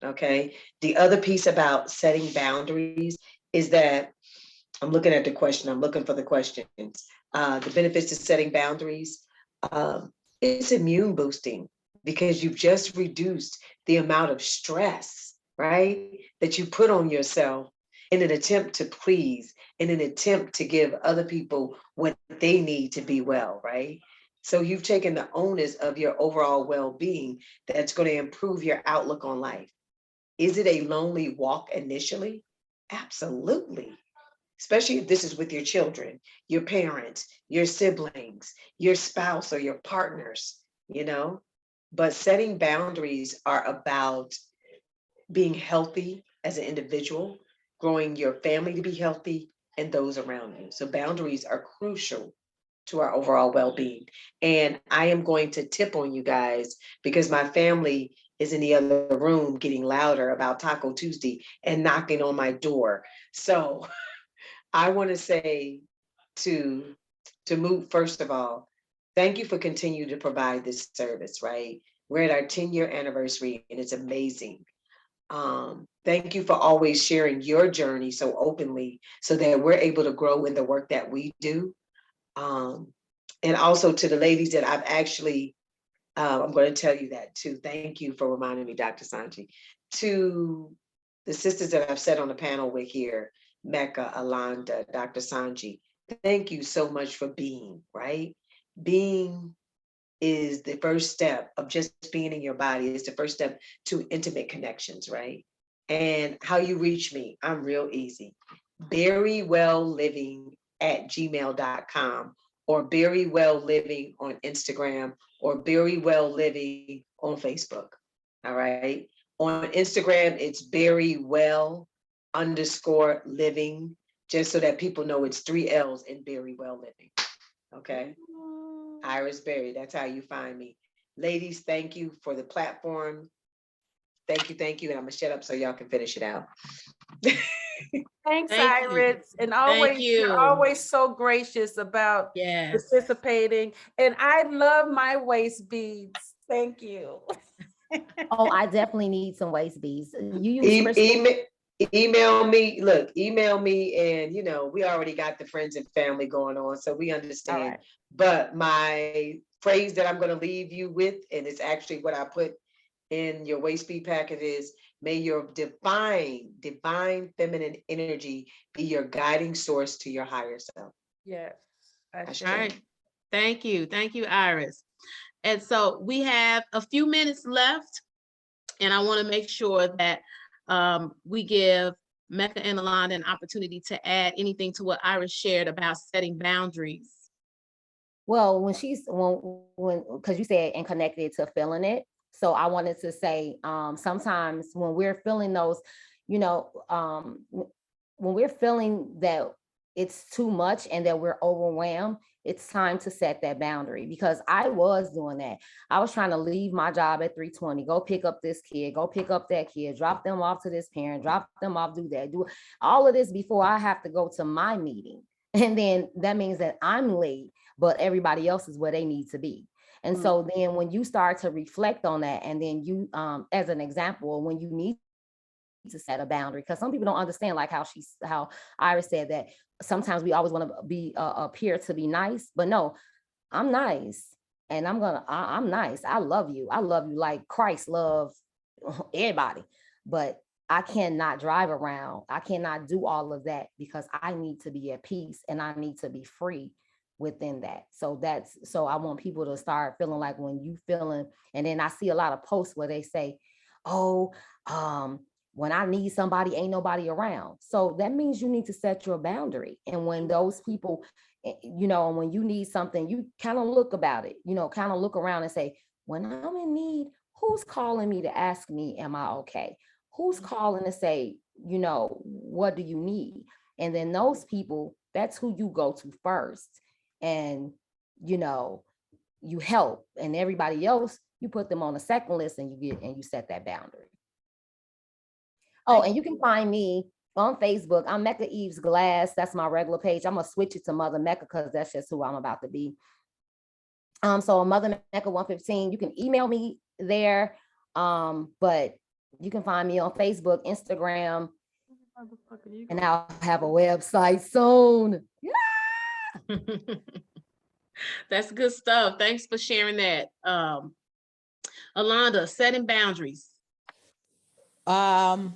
Okay. The other piece about setting boundaries is that I'm looking at the question, I'm looking for the questions. The benefits of setting boundaries, it's immune boosting because you've just reduced the amount of stress, right, that you put on yourself in an attempt to please, in an attempt to give other people what they need to be well, right? So you've taken the onus of your overall well-being that's going to improve your outlook on life. Is it a lonely walk initially? Absolutely. Especially if this is with your children, your parents, your siblings, your spouse, or your partners, you know? But setting boundaries are about being healthy as an individual, growing your family to be healthy, and those around you. So boundaries are crucial to our overall well-being. And I am going to tip on you guys because my family is in the other room getting louder about Taco Tuesday and knocking on my door. So I want to say to to Moot, first of all, thank you for continuing to provide this service, right? We're at our 10-year anniversary and it's amazing. Thank you for always sharing your journey so openly so that we're able to grow in the work that we do. And also to the ladies that I've actually, I'm going to tell you that too. Thank you for reminding me, Dr. Sanji. To the sisters that I've sat on the panel with here, Mecca, Alanda, Dr. Sanji, thank you so much for being, right? Being is the first step of just being in your body. It's the first step to intimate connections, right? And how you reach me, I'm real easy. berrywellliving@gmail.com or berrywellliving on Instagram or berrywellliving on Facebook. All right. On Instagram, it's berrywell_living, just so that people know it's 3 L's in Berry Well Living. Okay. Iris Berry, that's how you find me. Ladies, thank you for the platform. Thank you, thank you. And I'm gonna shut up so y'all can finish it out. Thanks, Thank you. Iris. And Thank you're you. always so gracious about Yes. participating. And I love my waist beads. Thank you. Oh, I definitely need some waist beads. You use E- crystal? email me, look, email me, and you know, we already got the friends and family going on, so we understand. All right. But my phrase that I'm going to leave you with, and it's actually what I put in your waist bead packet, is may your divine feminine energy be your guiding source to your higher self. Yes. I All should. right. Thank you. Thank you, Iris. And so we have a few minutes left, and I want to make sure that we give Mecca and Alanda an opportunity to add anything to what Iris shared about setting boundaries. Well, when because you said and connected to feeling it. So I wanted to say, sometimes when we're feeling those, when we're feeling that it's too much and that we're overwhelmed, it's time to set that boundary, because I was doing that. I was trying to leave my job at 3:20, go pick up this kid, go pick up that kid, drop them off to this parent, drop them off, do that, do all of this before I have to go to my meeting. And then that means that I'm late, but everybody else is where they need to be. And so then when you start to reflect on that, and then you, as an example, when you need to set a boundary, because some people don't understand, like how Iris said that sometimes we always want to be appear to be nice, but no, I'm nice, and I'm nice. I love you like Christ loved everybody, but I cannot drive around. I cannot do all of that, because I need to be at peace and I need to be free within that. So I want people to start feeling like, when you feeling, and then I see a lot of posts where they say, oh, when I need somebody, ain't nobody around. So that means you need to set your boundary. And when those people, when you need something, you kind of look about it, kind of look around and say, when I'm in need, who's calling me to ask me, am I okay? Who's calling to say, what do you need? And then those people, that's who you go to first. And, you help, and everybody else, you put them on a second list, and you set that boundary. Oh, and you can find me on Facebook. I'm Mecca Eaves-Glass. That's my regular page. I'm gonna switch it to Mother Mecca, because that's just who I'm about to be. So Mother Mecca 115. You can email me there. But you can find me on Facebook, Instagram, and I'll have a website soon. Yeah. That's good stuff. Thanks for sharing that. Alanda, setting boundaries. I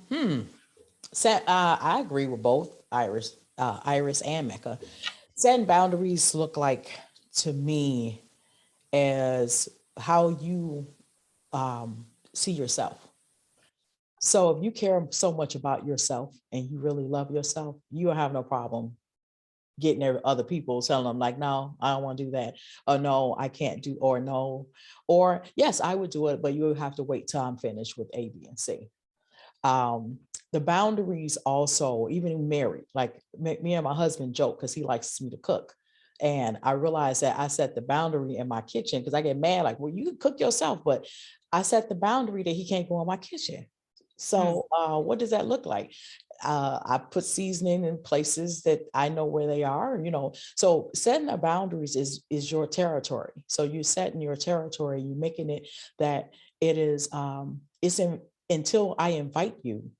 agree with both Iris and Mecca. Setting boundaries look like, to me, as how you see yourself. So if you care so much about yourself and you really love yourself, you don't have no problem getting other people, telling them like, no, I don't want to do that, or no, I can't do, or no, or yes, I would do it, but you have to wait till I'm finished with A, B, and C. The boundaries also, even married, like me and my husband joke because he likes me to cook. And I realized that I set the boundary in my kitchen, because I get mad, like, well, you can cook yourself, but I set the boundary that he can't go in my kitchen. So what does that look like? I put seasoning in places that I know where they are, So setting the boundaries is your territory. So you're setting your territory, you're making it that it is, until I invite you,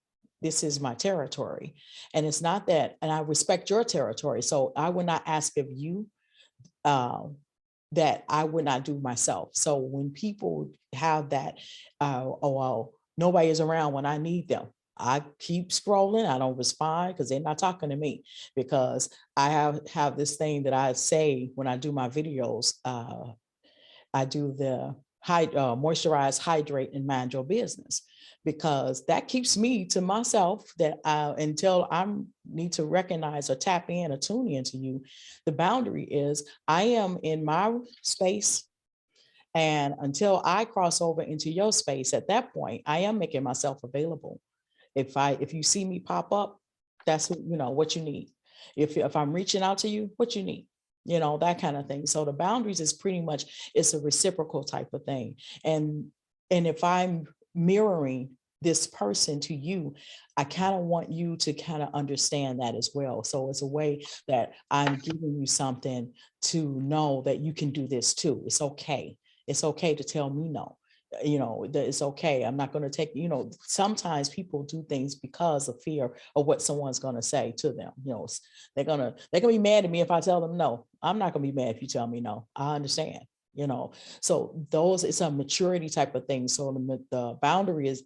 this is my territory. And it's not that, and I respect your territory. So I would not ask of you that I would not do myself. So when people have that, oh, well, nobody is around when I need them, I keep scrolling. I don't respond because they're not talking to me, because I have this thing that I say when I do my videos. I do the moisturize, hydrate, and mind your business, because that keeps me to myself, that until I need to recognize or tap in or tune into you. The boundary is I am in my space, and until I cross over into your space, at that point, I am making myself available. If you see me pop up, that's what you need. If I'm reaching out to you, what you need, that kind of thing. So the boundaries is pretty much, it's a reciprocal type of thing. And if I'm mirroring this person to you, I kind of want you to kind of understand that as well. So it's a way that I'm giving you something to know that you can do this too. It's okay. It's okay to tell me no. That it's okay. I'm not going to take, sometimes people do things because of fear of what someone's going to say to them. They're going to be mad at me if I tell them no. I'm not going to be mad if you tell me no. I understand, so it's a maturity type of thing. So the boundary is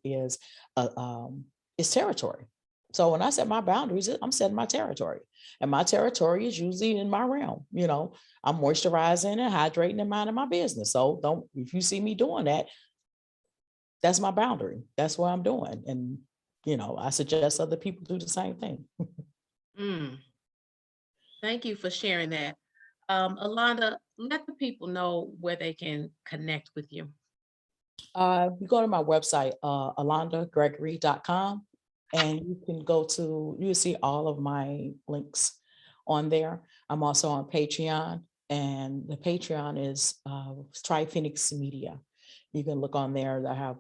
territory. So when I set my boundaries, I'm setting my territory, and my territory is usually in my realm. I'm moisturizing and hydrating and minding my business. So if you see me doing that, that's my boundary. That's what I'm doing. And, I suggest other people do the same thing. Thank you for sharing that. Alanda, let the people know where they can connect with you. You go to my website, alandagregory.com, and you'll see all of my links on there. I'm also on Patreon, and the Patreon is Tri-Phoenix Media. You can look on there. I have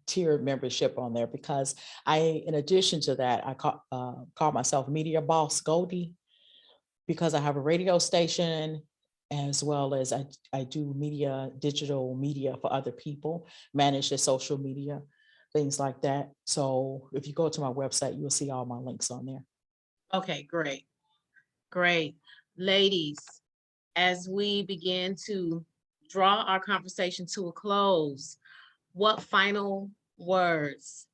tiered membership on there, because in addition to that, I call myself Media Boss Goldie, because I have a radio station, as well as I do digital media for other people, manage their social media, things like that. So if you go to my website, you'll see all my links on there. Okay, great. Great. Ladies, as we begin to draw our conversation to a close, what final words,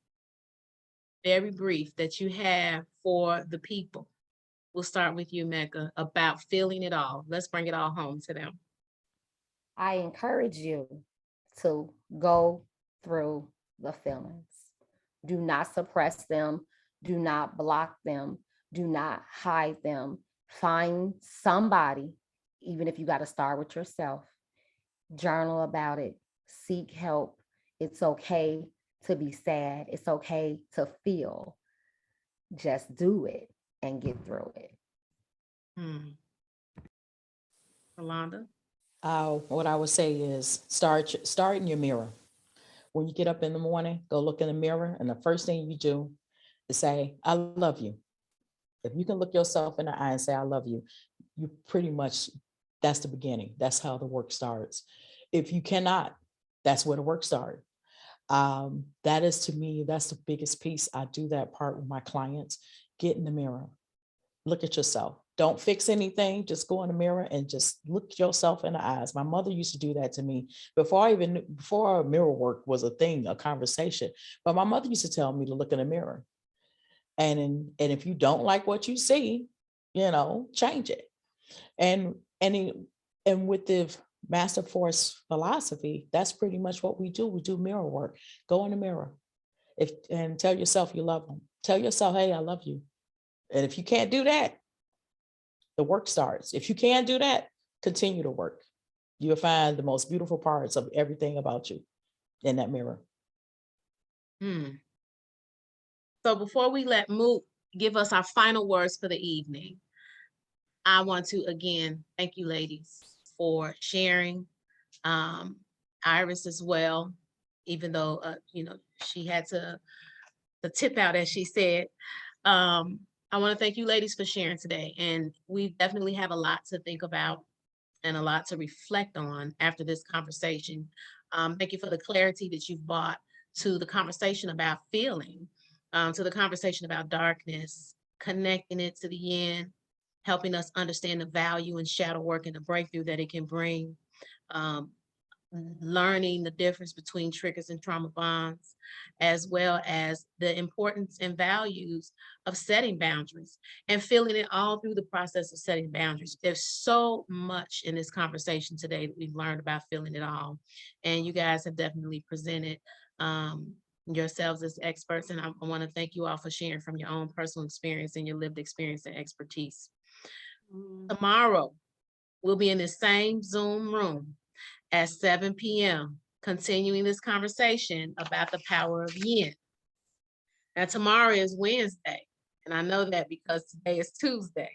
very brief, that you have for the people? We'll start with you, Mecca, about feeling it all. Let's bring it all home to them. I encourage you to go through the feelings. Do not suppress them. Do not block them. Do not hide them. Find somebody, even if you got to start with yourself. Journal about it. Seek help. It's okay to be sad. It's okay to feel. Just do it and get through it. Alanda? What I would say is start in your mirror. When you get up in the morning, go look in the mirror, and the first thing you do is say, I love you. If you can look yourself in the eye and say, I love you, you pretty much, that's the beginning. That's how the work starts. If you cannot, that's where the work starts. That is, to me, that's the biggest piece. I do that part with my clients. Get in the mirror, look at yourself. Don't fix anything. Just go in the mirror and just look yourself in the eyes. My mother used to do that to me before mirror work was a thing, a conversation. But my mother used to tell me to look in the mirror. And if you don't like what you see, change it. And with the Master Force philosophy, that's pretty much what we do. We do mirror work. Go in the mirror and tell yourself you love them. Tell yourself, hey, I love you. And if you can't do that, the work starts. If you can't do that, continue to work. You'll find the most beautiful parts of everything about you in that mirror. So before we let Moot give us our final words for the evening, I want to again thank you, ladies, for sharing. Iris as well, even though she had to tip out, as she said. I want to thank you ladies for sharing today. And we definitely have a lot to think about and a lot to reflect on after this conversation. Thank you for the clarity that you've brought to the conversation about feeling, to the conversation about darkness, connecting it to the end, helping us understand the value and shadow work and the breakthrough that it can bring. Um, Learning the difference between triggers and trauma bonds, as well as the importance and values of setting boundaries and feeling it all through the process of setting boundaries. There's so much in this conversation today that we've learned about feeling it all. And you guys have definitely presented yourselves as experts. And I want to thank you all for sharing from your own personal experience and your lived experience and expertise. Tomorrow, we'll be in the same Zoom room at 7 p.m., continuing this conversation about the power of yin. Now, tomorrow is Wednesday, and I know that because today is Tuesday.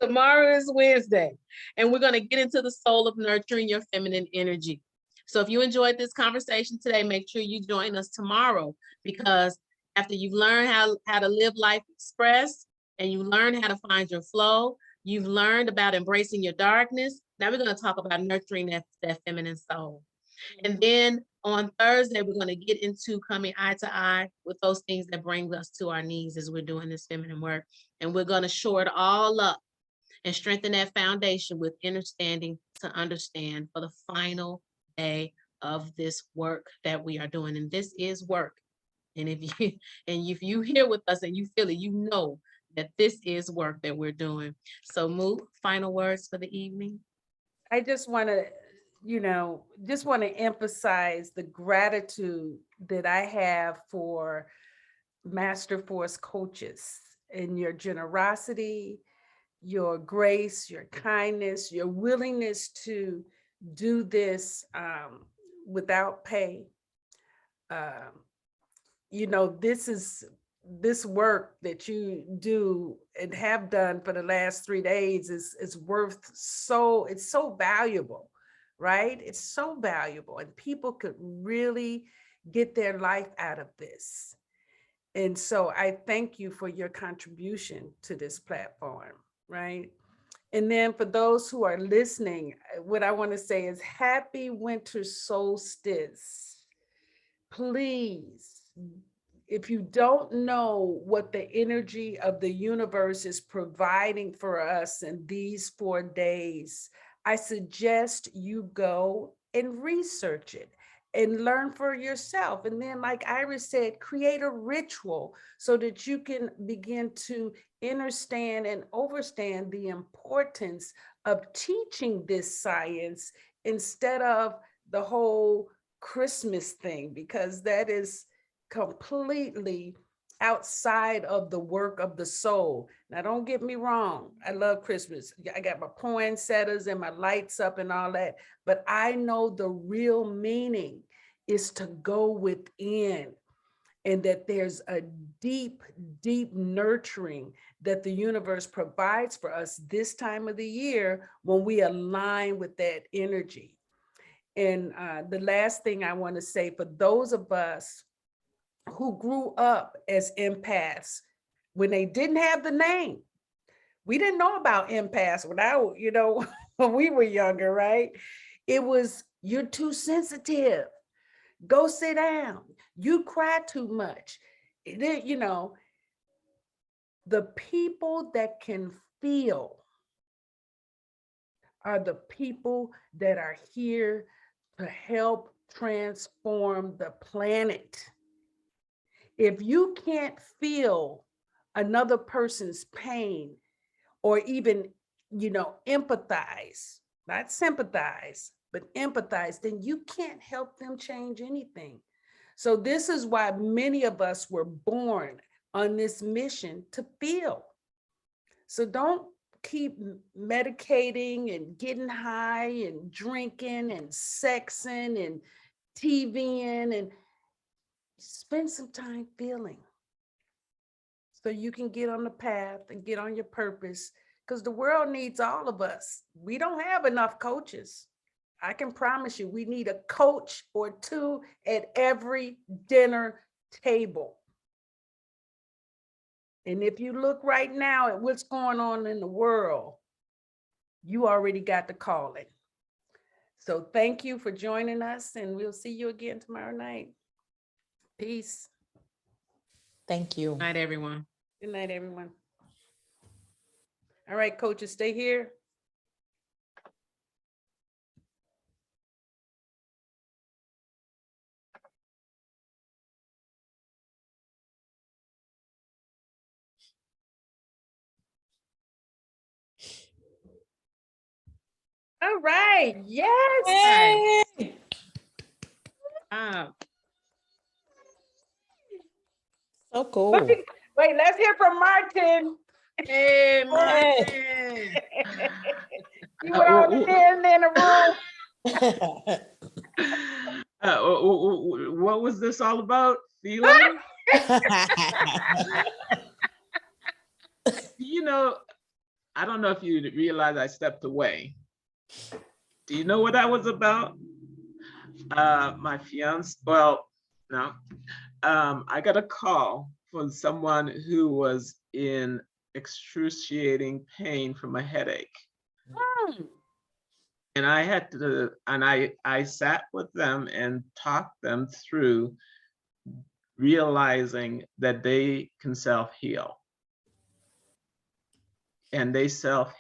Tomorrow is Wednesday, and we're going to get into the soul of nurturing your feminine energy. So if you enjoyed this conversation today, make sure you join us tomorrow, because after you've learned how to live life expressed and you learn how to find your flow, you've learned about embracing your darkness. Now we're going to talk about nurturing that feminine soul. And then on Thursday, we're going to get into coming eye to eye with those things that bring us to our knees as we're doing this feminine work. And we're going to shore it all up and strengthen that foundation with understanding to understand for the final day of this work that we are doing. And this is work. And if you hear with us and you feel it, you know that this is work that we're doing. So Moo, final words for the evening. I just want to, emphasize the gratitude that I have for Master Force coaches and your generosity, your grace, your kindness, your willingness to do this without pay. This work that you do and have done for the last 3 days is worth it's so valuable, right? It's so valuable, and people could really get their life out of this. And so I thank you for your contribution to this platform, right? And then for those who are listening, what I want to say is happy winter solstice. Please, if you don't know what the energy of the universe is providing for us in these 4 days, I suggest you go and research it and learn for yourself. And then, like Iris said, create a ritual so that you can begin to understand and overstand the importance of teaching this science instead of the whole Christmas thing, because that is completely outside of the work of the soul. Now, don't get me wrong. I love Christmas. I got my poinsettias and my lights up and all that, but I know the real meaning is to go within, and that there's a deep, deep nurturing that the universe provides for us this time of the year when we align with that energy. And the last thing I want to say, for those of us who grew up as empaths, when they didn't have the name, we didn't know about empaths when we were younger, right? It was, you're too sensitive. Go sit down. You cry too much. The people that can feel are the people that are here to help transform the planet. If you can't feel another person's pain or even, empathize, not sympathize, but empathize, then you can't help them change anything. So this is why many of us were born on this mission to feel. So don't keep medicating and getting high and drinking and sexing and TVing, and spend some time feeling so you can get on the path and get on your purpose, because the world needs all of us. We don't have enough coaches. I can promise you, we need a coach or two at every dinner table. And if you look right now at what's going on in the world, you already got the calling. So thank you for joining us, and we'll see you again tomorrow night. Peace. Thank you. Good night, everyone. Good night, everyone. All right, coaches, stay here. All right, yes. Hey! Ah, So cool. Wait, let's hear from Martin. hey, Hey. Martin. You were on the end in the room. What was this all about? Feeling? You know, I don't know if you realize I stepped away. Do you know what that was about? My fiance, well, no. I got a call from someone who was in excruciating pain from a headache. And I had to, and I sat with them and talked them through realizing that they can self-heal. And they self